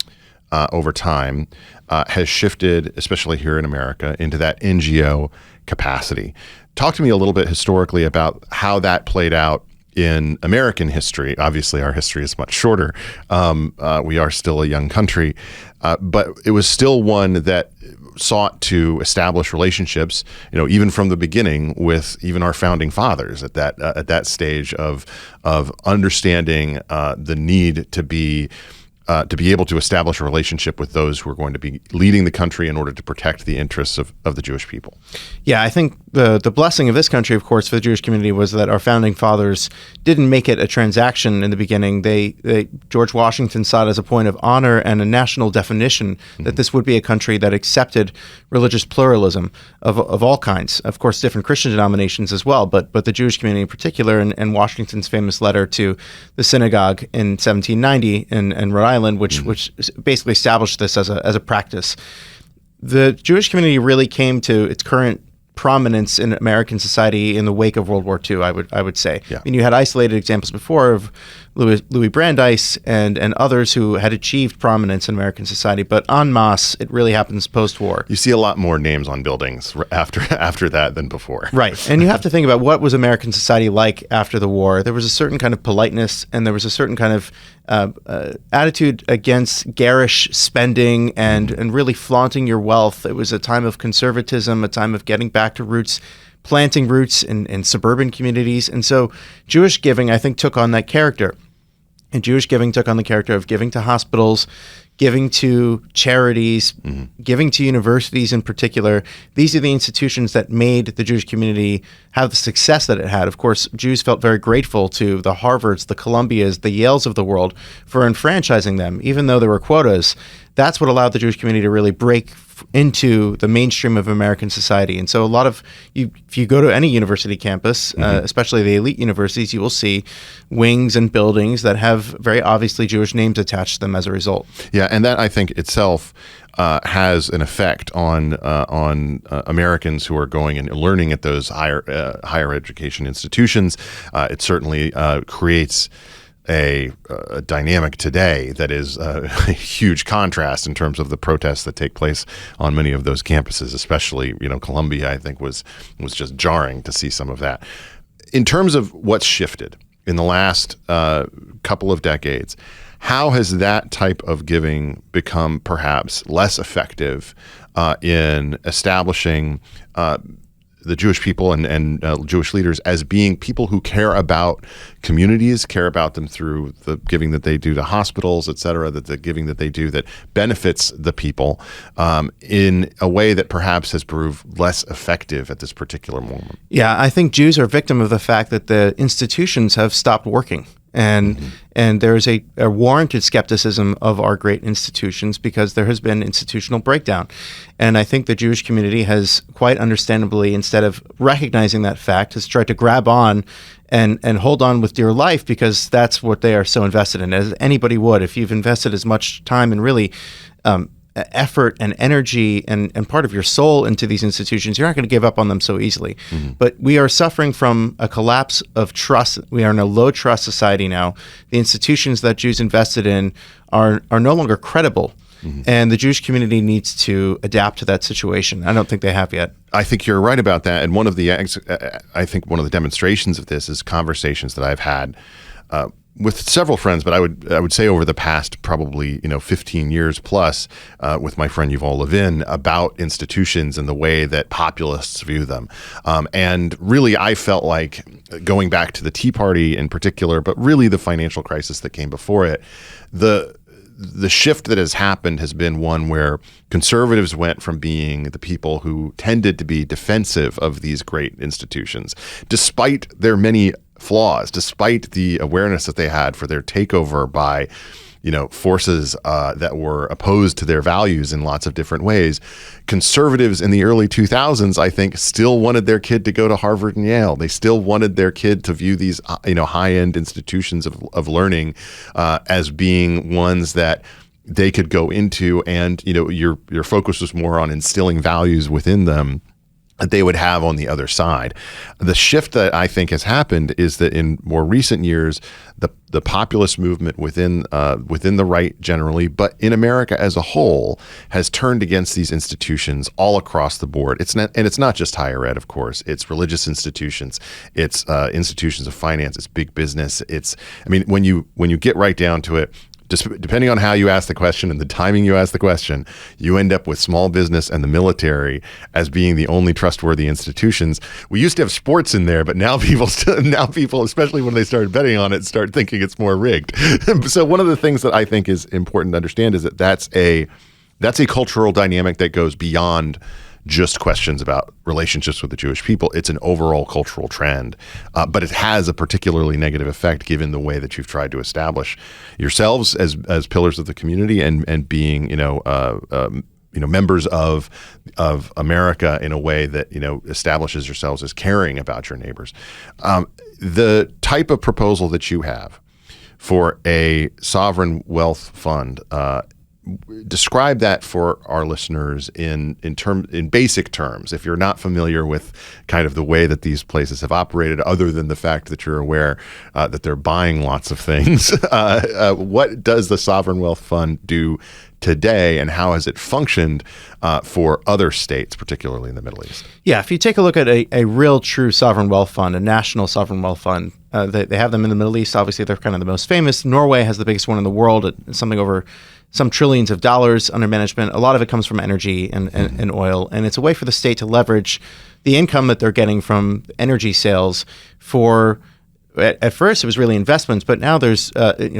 over time has shifted, especially here in America, into that NGO capacity. Talk to me a little bit historically about how that played out in American history. Obviously, our history is much shorter. We are still a young country, but it was still one that sought to establish relationships, even from the beginning, with even our founding fathers at that stage of understanding the need to be able to establish a relationship with those who are going to be leading the country in order to protect the interests of the Jewish people. Yeah, I think the blessing of this country, of course, for the Jewish community was that our founding fathers didn't make it a transaction in the beginning. George Washington saw it as a point of honor and a national definition that this would be a country that accepted religious pluralism of all kinds. Of course, different Christian denominations as well, but the Jewish community in particular, and Washington's famous letter to the synagogue in 1790 in Rhode Island, which basically established this as a practice. The Jewish community really came to its current prominence in American society in the wake of World War II, I would say. Yeah. I mean, you had isolated examples before of Louis Brandeis and others who had achieved prominence in American society, but en masse, it really happens post-war. You see a lot more names on buildings after that than before. Right. And you have to think about what was American society like after the war. There was a certain kind of politeness, and there was a certain kind of attitude against garish spending and really flaunting your wealth. It was a time of conservatism, a time of getting back to roots, planting roots in suburban communities. And so Jewish giving, I think, took on that character. And Jewish giving took on the character of giving to hospitals, giving to charities, giving to universities in particular. These are the institutions that made the Jewish community have the success that it had. Of course, Jews felt very grateful to the Harvards, the Columbias, the Yales of the world for enfranchising them, even though there were quotas. That's what allowed the Jewish community to really break into the mainstream of American society. And so a lot of if you go to any university campus, especially the elite universities, you will see wings and buildings that have very obviously Jewish names attached to them as a result. Yeah, and that, I think, itself has an effect on Americans who are going and learning at those higher education institutions. It certainly creates a dynamic today that is a huge contrast in terms of the protests that take place on many of those campuses, especially, Columbia, I think was just jarring to see some of that. In terms of what's shifted in the last couple of decades, how has that type of giving become perhaps less effective in establishing the Jewish people and Jewish leaders as being people who care about communities, care about them through the giving that they do to hospitals, et cetera, that the giving that they do that benefits the people in a way that perhaps has proved less effective at this particular moment? Yeah, I think Jews are a victim of the fact that the institutions have stopped working. And there is a warranted skepticism of our great institutions because there has been institutional breakdown. And I think the Jewish community has quite understandably, instead of recognizing that fact, has tried to grab on and hold on with dear life because that's what they are so invested in, as anybody would. If you've invested as much time and really effort and energy and part of your soul into these institutions, you're not going to give up on them so easily. But we are suffering from a collapse of trust. We are in a low trust society now. The institutions that Jews invested in are no longer credible. And the Jewish community needs to adapt to that situation. I don't think they have yet. I think you're right about that. And one of the demonstrations of this is conversations that I've had with several friends, but I would say over the past probably 15 years plus with my friend Yuval Levin about institutions and the way that populists view them. And really, I felt like going back to the Tea Party in particular, but really the financial crisis that came before it, the shift that has happened has been one where conservatives went from being the people who tended to be defensive of these great institutions, despite their many flaws, despite the awareness that they had for their takeover by, forces that were opposed to their values in lots of different ways. Conservatives in the early 2000s, I think, still wanted their kid to go to Harvard and Yale. They still wanted their kid to view these, high-end institutions of learning as being ones that they could go into, and your focus was more on instilling values within them that they would have on the other side. The shift that I think has happened is that in more recent years, the populist movement within the right generally, but in America as a whole, has turned against these institutions all across the board. It's not just higher ed, of course. It's religious institutions. It's institutions of finance. It's big business. When you get right down to it, just depending on how you ask the question and the timing you ask the question, you end up with small business and the military as being the only trustworthy institutions. We used to have sports in there, but now people, especially when they started betting on it, start thinking it's more rigged. So one of the things that I think is important to understand is that that's a cultural dynamic that goes beyond just questions about relationships with the Jewish people. It's an overall cultural trend, but it has a particularly negative effect given the way that you've tried to establish yourselves as pillars of the community and being members of America in a way that establishes yourselves as caring about your neighbors. The type of proposal that you have for a sovereign wealth fund, describe that for our listeners in basic terms. If you're not familiar with kind of the way that these places have operated, other than the fact that you're aware that they're buying lots of things, what does the Sovereign Wealth Fund do today, and how has it functioned for other states, particularly in the Middle East? Yeah, if you take a look at a real true sovereign wealth fund, a national sovereign wealth fund, they have them in the Middle East. Obviously, they're kind of the most famous. Norway has the biggest one in the world at something over some trillions of dollars under management. A lot of it comes from energy and oil. And it's a way for the state to leverage the income that they're getting from energy sales for, at first it was really investments, but now there's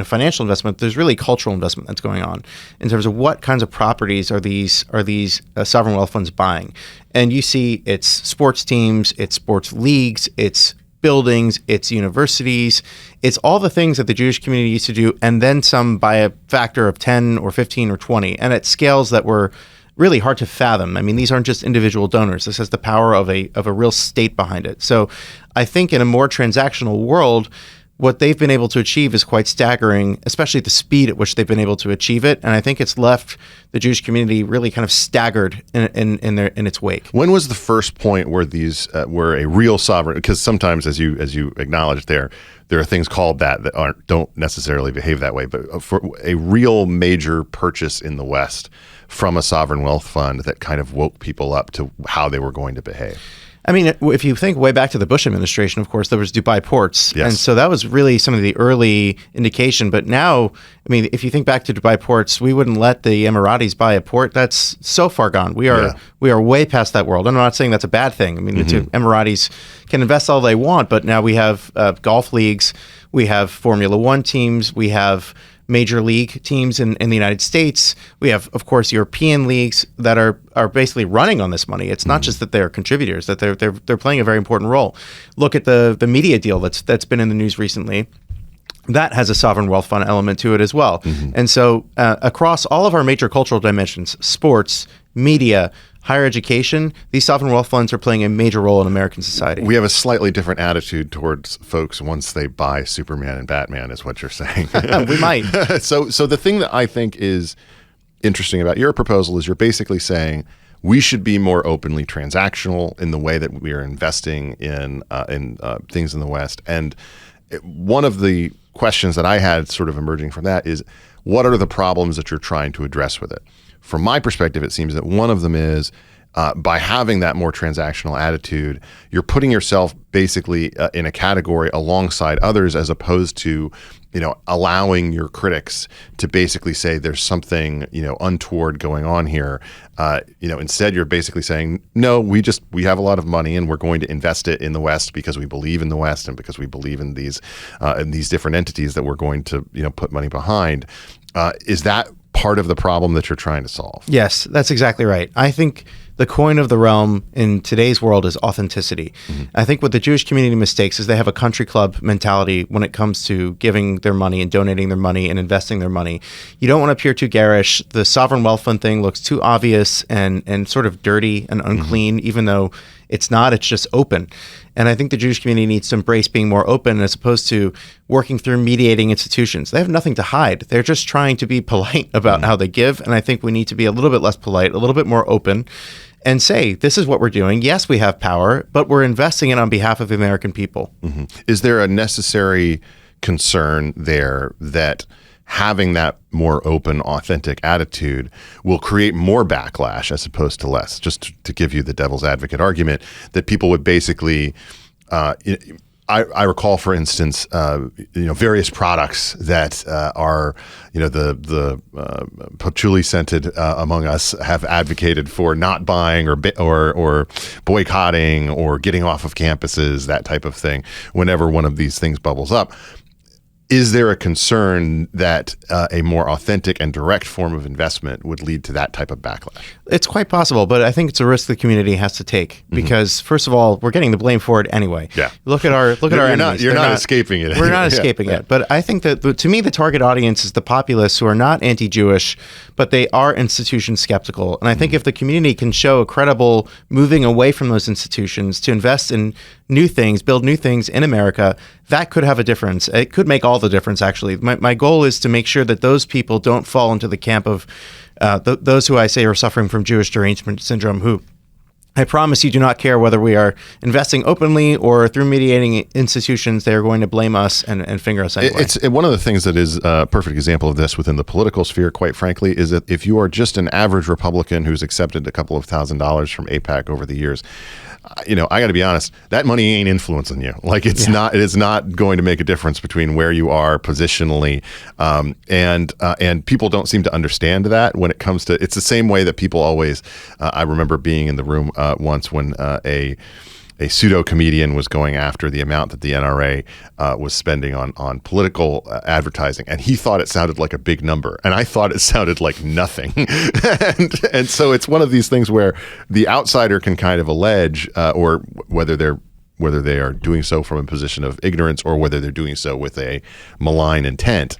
financial investment. There's really cultural investment that's going on in terms of what kinds of properties are these sovereign wealth funds buying. And you see it's sports teams, it's sports leagues, it's buildings, it's universities, it's all the things that the Jewish community used to do, and then some by a factor of 10 or 15 or 20, and at scales that were really hard to fathom. I mean, these aren't just individual donors. This has the power of a real state behind it. So I think in a more transactional world, what they've been able to achieve is quite staggering, especially the speed at which they've been able to achieve it. And I think it's left the Jewish community really kind of staggered in its wake. When was the first point where these were a real sovereign? Because sometimes, as you acknowledged there are things called that don't necessarily behave that way. But for a real major purchase in the West from a sovereign wealth fund that kind of woke people up to how they were going to behave. I mean, if you think way back to the Bush administration, of course, there was Dubai ports. Yes. And so that was really some of the early indication. But now, I mean, if you think back to Dubai ports, we wouldn't let the Emiratis buy a port. That's so far gone. We are way past that world. I'm not saying that's a bad thing. I mean, the Emiratis can invest all they want, but now we have golf leagues, we have Formula One teams, we have major league teams in the United States. We have, of course, European leagues that are basically running on this money. It's not just that they're contributors, that they're playing a very important role. Look at the media deal that's been in the news recently. that has a sovereign wealth fund element to it as well. And so across all of our major cultural dimensions, sports, media, higher education, these sovereign wealth funds are playing a major role in American society. We have a slightly different attitude towards folks once they buy Superman and Batman, is what you're saying. We might. So the thing that I think is interesting about your proposal is you're basically saying we should be more openly transactional in the way that we are investing in things in the West. And one of the questions that I had sort of emerging from that is, what are the problems that you're trying to address with it? From my perspective, it seems that one of them is by having that more transactional attitude, you're putting yourself basically in a category alongside others, as opposed to, allowing your critics to basically say there's something, untoward going on here. Instead, you're basically saying, no, we have a lot of money and we're going to invest it in the West because we believe in the West and because we believe in these different entities that we're going to, put money behind. Is that part of the problem that you're trying to solve? Yes, that's exactly right. I think the coin of the realm in today's world is authenticity. I think what the Jewish community mistakes is they have a country club mentality when it comes to giving their money and donating their money and investing their money. You don't want to appear too garish. The sovereign wealth fund thing looks too obvious and sort of dirty and unclean, even though it's not, it's just open. And I think the Jewish community needs to embrace being more open as opposed to working through mediating institutions. They have nothing to hide. They're just trying to be polite about how they give. And I think we need to be a little bit less polite, a little bit more open, and say, this is what we're doing. Yes, we have power, but we're investing it on behalf of the American people. Is there a necessary concern there that having that more open, authentic attitude will create more backlash as opposed to less? Just to give you the devil's advocate argument, that people would basically, I recall, for instance, various products that are, the patchouli scented among us have advocated for not buying or boycotting or getting off of campuses, that type of thing, whenever one of these things bubbles up. Is there a concern that a more authentic and direct form of investment would lead to that type of backlash? It's quite possible, but I think it's a risk the community has to take because, first of all, we're getting the blame for it anyway. Yeah. Look at our enemies. You're not escaping it. We're not escaping it. But I think that to me, the target audience is the populace who are not anti-Jewish, but they are institution skeptical. And I think if the community can show a credible moving away from those institutions to invest in new things, build new things in America, that could have a difference. It could make all the difference, actually. My goal is to make sure that those people don't fall into the camp of those who I say are suffering from Jewish derangement syndrome, who I promise you do not care whether we are investing openly or through mediating institutions. They are going to blame us and finger us anyway. It's one of the things that is a perfect example of this within the political sphere, quite frankly, is that if you are just an average Republican who's accepted a couple of $1,000s from AIPAC over the years, I got to be honest, that money ain't influencing you. Like it is not going to make a difference between where you are positionally. And people don't seem to understand that when it comes to, it's the same way that people always, I remember being in the room once when a pseudo comedian was going after the amount that the NRA was spending on political advertising, and he thought it sounded like a big number, and I thought it sounded like nothing. and so it's one of these things where the outsider can kind of allege, or whether they are doing so from a position of ignorance or whether they're doing so with a malign intent,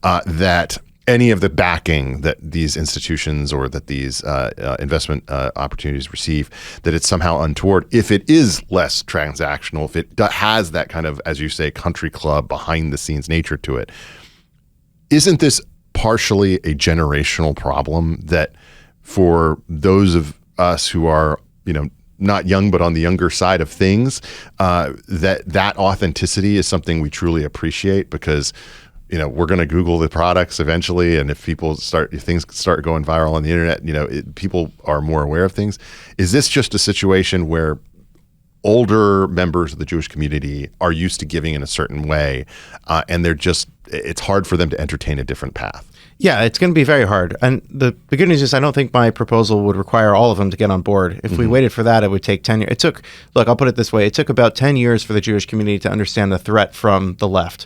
that any of the backing that these institutions or that these investment opportunities receive, that it's somehow untoward if it is less transactional, if it has that kind of, as you say, country club behind the scenes nature to it. Isn't this partially a generational problem that for those of us who are, not young, but on the younger side of things, that authenticity is something we truly appreciate because we're going to Google the products eventually, and if things start going viral on the internet, people are more aware of things. Is this just a situation where older members of the Jewish community are used to giving in a certain way, and it's hard for them to entertain a different path? Yeah, it's going to be very hard. And the good news is I don't think my proposal would require all of them to get on board. If we waited for that, it would take 10 years. I'll put it this way. It took about 10 years for the Jewish community to understand the threat from the left.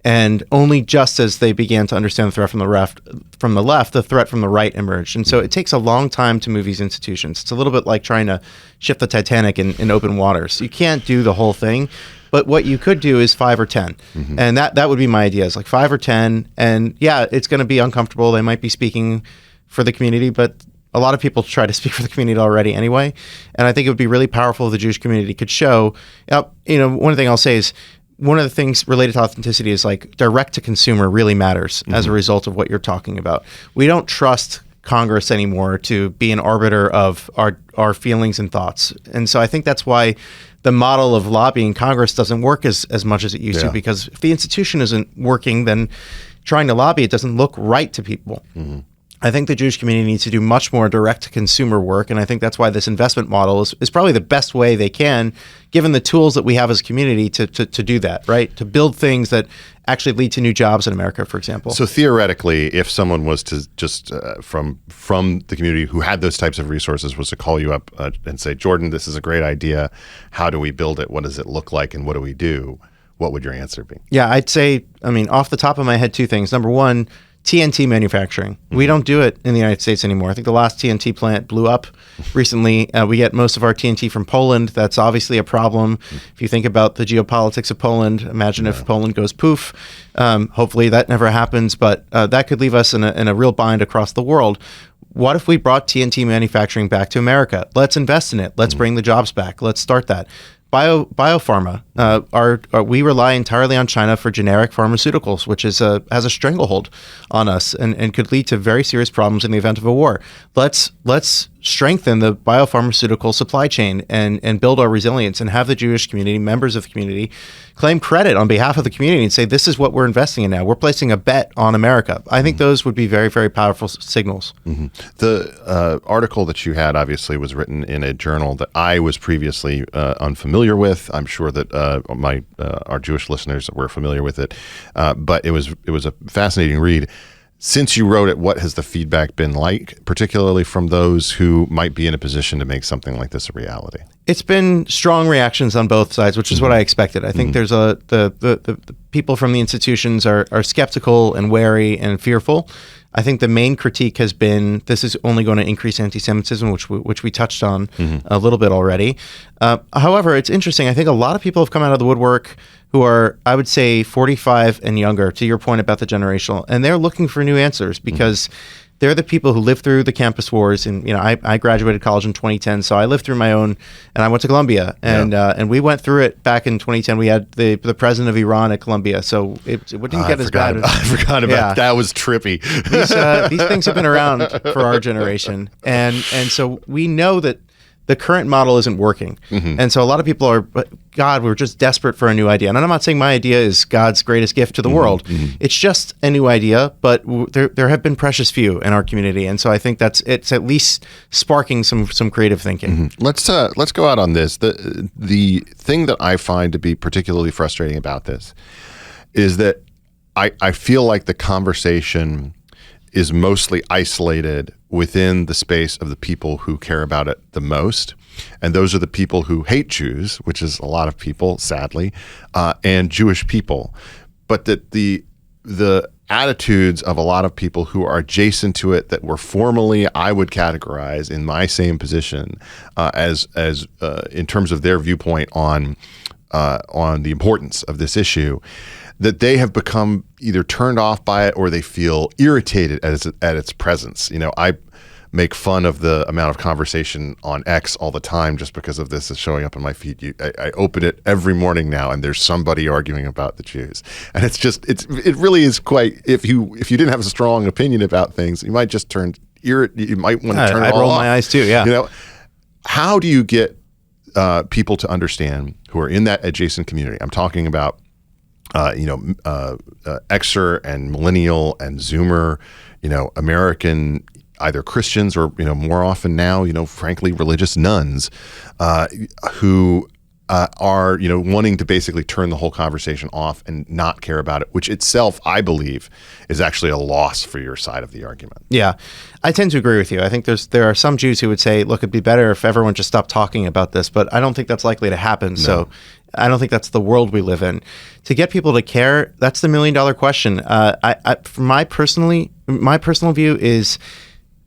And only just as they began to understand the threat from the left, the threat from the right emerged. And so it takes a long time to move these institutions. It's a little bit like trying to shift the Titanic in open waters. You can't do the whole thing, But what you could do is 5 or 10. And that would be my idea, is like 5 or 10. And yeah, it's going to be uncomfortable. They might be speaking for the community, but a lot of people try to speak for the community already anyway. And I think it would be really powerful if the Jewish community could show, one thing I'll say is, one of the things related to authenticity is like direct to consumer really matters as a result of what you're talking about. We don't trust Congress anymore to be an arbiter of our feelings and thoughts. And so I think that's why the model of lobbying Congress doesn't work as much as it used to, because if the institution isn't working, then trying to lobby it doesn't look right to people. I think the Jewish community needs to do much more direct-to-consumer work, and I think that's why this investment model is probably the best way they can, given the tools that we have as a community to do that, right? To build things that actually lead to new jobs in America, for example. So theoretically, if someone was to just from the community who had those types of resources was to call you up and say, Jordan, this is a great idea. How do we build it? What does it look like? And what do we do? What would your answer be? Yeah, I'd say, off the top of my head, 2 things. Number one, TNT manufacturing. We don't do it in the United States anymore. I think the last TNT plant blew up recently. We get most of our TNT from Poland. That's obviously a problem. If you think about the geopolitics of Poland, imagine if Poland goes poof. Hopefully that never happens, but that could leave us in a real bind across the world. What if we brought TNT manufacturing back to America? Let's invest in it. Let's bring the jobs back. Let's start that. Biopharma. We rely entirely on China for generic pharmaceuticals, which has a stranglehold on us and could lead to very serious problems in the event of a war. Let's strengthen the biopharmaceutical supply chain and build our resilience, and have the Jewish community, members of the community, claim credit on behalf of the community and say, this is what we're investing in now. We're placing a bet on America. I think those would be very, very powerful signals. The article that you had obviously was written in a journal that I was previously unfamiliar with. I'm sure that our Jewish listeners were familiar with it, but it was a fascinating read. Since you wrote it, what has the feedback been like, particularly from those who might be in a position to make something like this a reality? It's been strong reactions on both sides, which is what I expected. I think there's the people from the institutions are skeptical and wary and fearful. I think the main critique has been this is only going to increase anti-Semitism, which we touched on a little bit already. However, it's interesting. I think a lot of people have come out of the woodwork who are, I would say, 45 and younger, to your point about the generational, and they're looking for new answers because they're the people who lived through the campus wars. And I graduated college in 2010, so I lived through my own, and I went to Columbia, and we went through it back in 2010. We had the president of Iran at Columbia, so it didn't get as bad. I forgot about that. Was trippy. These things have been around for our generation, and so we know that the current model isn't working. And so a lot of people are, God, we're just desperate for a new idea. And I'm not saying my idea is God's greatest gift to the world. It's just a new idea, but there have been precious few in our community. And so I think it's at least sparking some creative thinking. Let's go out on this. The thing that I find to be particularly frustrating about this is that I feel like the conversation is mostly isolated within the space of the people who care about it the most. And those are the people who hate Jews, which is a lot of people, sadly, and Jewish people. But that the attitudes of a lot of people who are adjacent to it that were formerly, I would categorize in my same position as in terms of their viewpoint on the importance of this issue, that they have become either turned off by it or they feel irritated at its presence. I make fun of the amount of conversation on X all the time just because of this is showing up in my feed. I open it every morning now, and there's somebody arguing about the Jews, and it really is quite. If you didn't have a strong opinion about things, you might just you might want to turn it all off. I'd roll my eyes too. Yeah. How do you get people to understand who are in that adjacent community? I'm talking about Xer and Millennial and Zoomer, American, either Christians or, more often now, frankly, religious nuns who are, wanting to basically turn the whole conversation off and not care about it, which itself, I believe, is actually a loss for your side of the argument. Yeah, I tend to agree with you. I think there are some Jews who would say, look, it'd be better if everyone just stopped talking about this, but I don't think that's likely to happen. No. So I don't think that's the world we live in. To get people to care, that's the $1 million question. My personal view is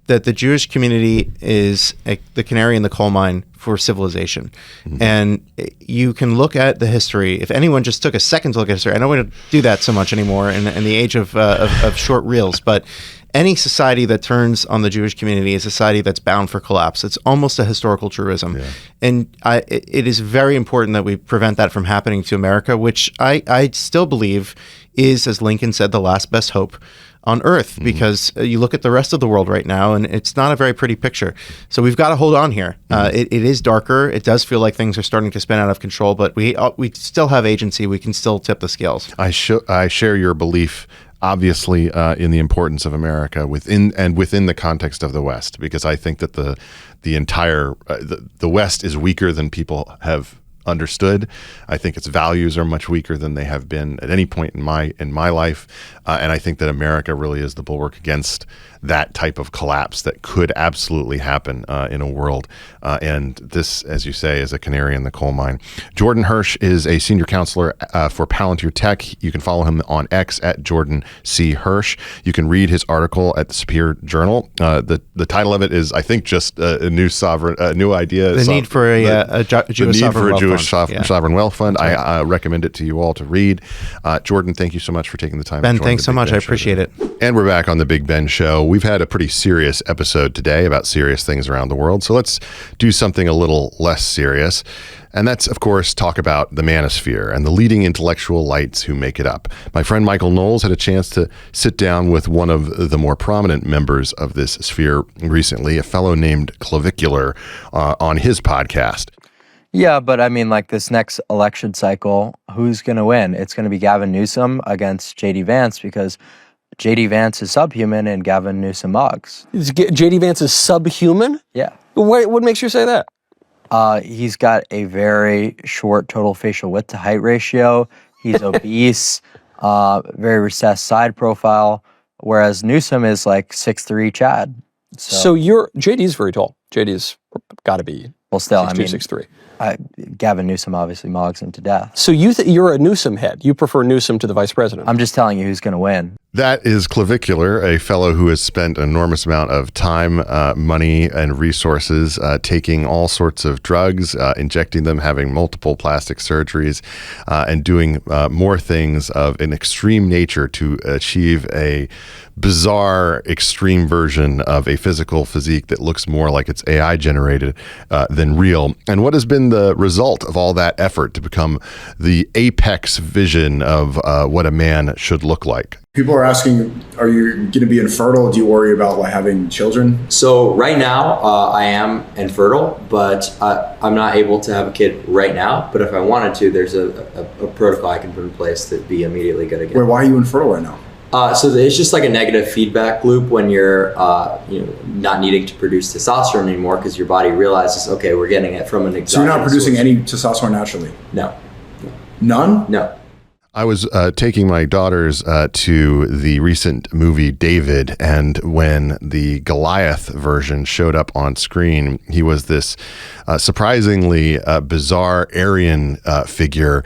that the Jewish community is the canary in the coal mine for civilization. And you can look at the history. If anyone just took a second to look at history, I don't want to do that so much anymore in the age of short reels, but any society that turns on the Jewish community is a society that's bound for collapse. It's almost a historical truism. Yeah. And it is very important that we prevent that from happening to America, which I still believe is, as Lincoln said, the last best hope on earth, because you look at the rest of the world right now and it's not a very pretty picture. So we've got to hold on here. It is darker. It does feel like things are starting to spin out of control, but we still have agency. We can still tip the scales. I share your belief, obviously, in the importance of America within the context of the West, because I think that the entire the West is weaker than people have understood. I think its values are much weaker than they have been at any point in my life, and I think that America really is the bulwark against that type of collapse that could absolutely happen in a world. And this, as you say, is a canary in the coal mine. Jordan Hirsch is a senior counselor for Palantir Tech. You can follow him on X at Jordan C. Hirsch. You can read his article at the Superior Journal. The title of it is, I think, just a new idea. The need for a Jewish sovereign wealth fund. I recommend it to you all to read. Jordan, thank you so much for taking the time. Ben, thanks so much. I appreciate it. And we're back on the Big Ben Show. We've had a pretty serious episode today about serious things around the world. So let's do something a little less serious. And that's, of course, talk about the Manosphere and the leading intellectual lights who make it up. My friend Michael Knowles had a chance to sit down with one of the more prominent members of this sphere recently, a fellow named Clavicular, on his podcast. Yeah, but I mean, like this next election cycle, who's going to win? It's going to be Gavin Newsom against J.D. Vance, because J.D. Vance is subhuman and Gavin Newsom mugs. J.D. Vance is subhuman? Yeah. What makes you say that? He's got a very short total facial width to height ratio. He's obese, very recessed side profile, whereas Newsom is like 6'3" Chad. So JD's very tall. JD's got to be 6'2", 6'3". Gavin Newsom obviously mogs him to death. So you're a Newsom head. You prefer Newsom to the vice president. I'm just telling you who's going to win. That is Clavicular, a fellow who has spent an enormous amount of time, money, and resources taking all sorts of drugs, injecting them, having multiple plastic surgeries, and doing more things of an extreme nature to achieve a bizarre, extreme version of a physical physique that looks more like it's AI generated than real. And what has been the result of all that effort to become the apex vision of what a man should look like? People are asking, are you going to be infertile? Do you worry about having children? So right now, I am infertile, but I'm not able to have a kid right now. But if I wanted to, there's a protocol I can put in place to be immediately good again. Wait, why are you infertile right now? So it's just like a negative feedback loop when you're not needing to produce testosterone anymore, because your body realizes, okay, we're getting it from an exogenous So you're not producing source. Any testosterone naturally? No. None? No. I was taking my daughters to the recent movie David, and when the Goliath version showed up on screen, he was this surprisingly bizarre Aryan figure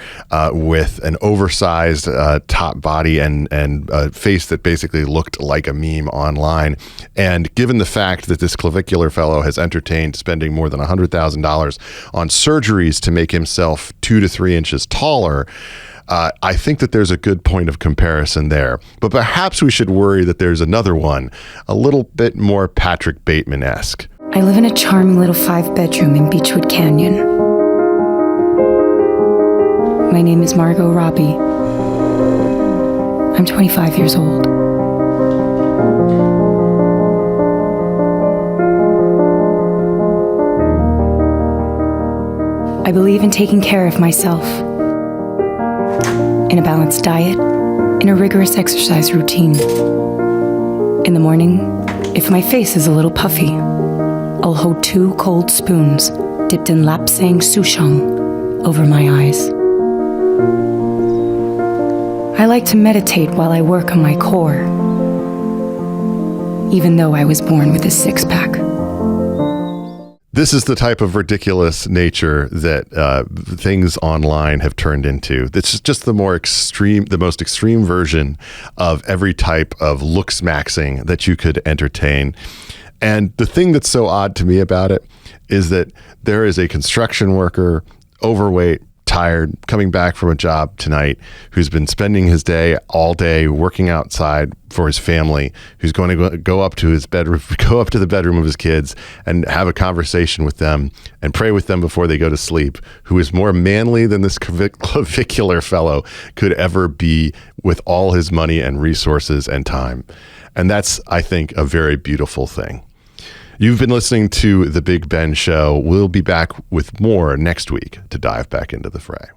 with an oversized top body and a face that basically looked like a meme online. And given the fact that this Clavicular fellow has entertained spending more than $100,000 on surgeries to make himself 2 to 3 inches taller, I think that there's a good point of comparison there. But perhaps we should worry that there's another one, a little bit more Patrick Bateman-esque. I live in a charming little 5-bedroom in Beechwood Canyon. My name is Margot Robbie. I'm 25 years old. I believe in taking care of myself. In a balanced diet, in a rigorous exercise routine. In the morning, if my face is a little puffy, I'll hold 2 cold spoons dipped in lapsang souchong over my eyes. I like to meditate while I work on my core, even though I was born with a 6-pack. This is the type of ridiculous nature that things online have turned into. It's just the most extreme version of every type of Looksmaxxing that you could entertain. And the thing that's so odd to me about it is that there is a construction worker, overweight, tired, coming back from a job tonight, who's been spending his day all day working outside for his family, who's going to go up to his bedroom, go up to the bedroom of his kids and have a conversation with them and pray with them before they go to sleep, who is more manly than this clavicular fellow could ever be with all his money and resources and time. And that's, I think, a very beautiful thing. You've been listening to The Big Ben Show. We'll be back with more next week to dive back into the fray.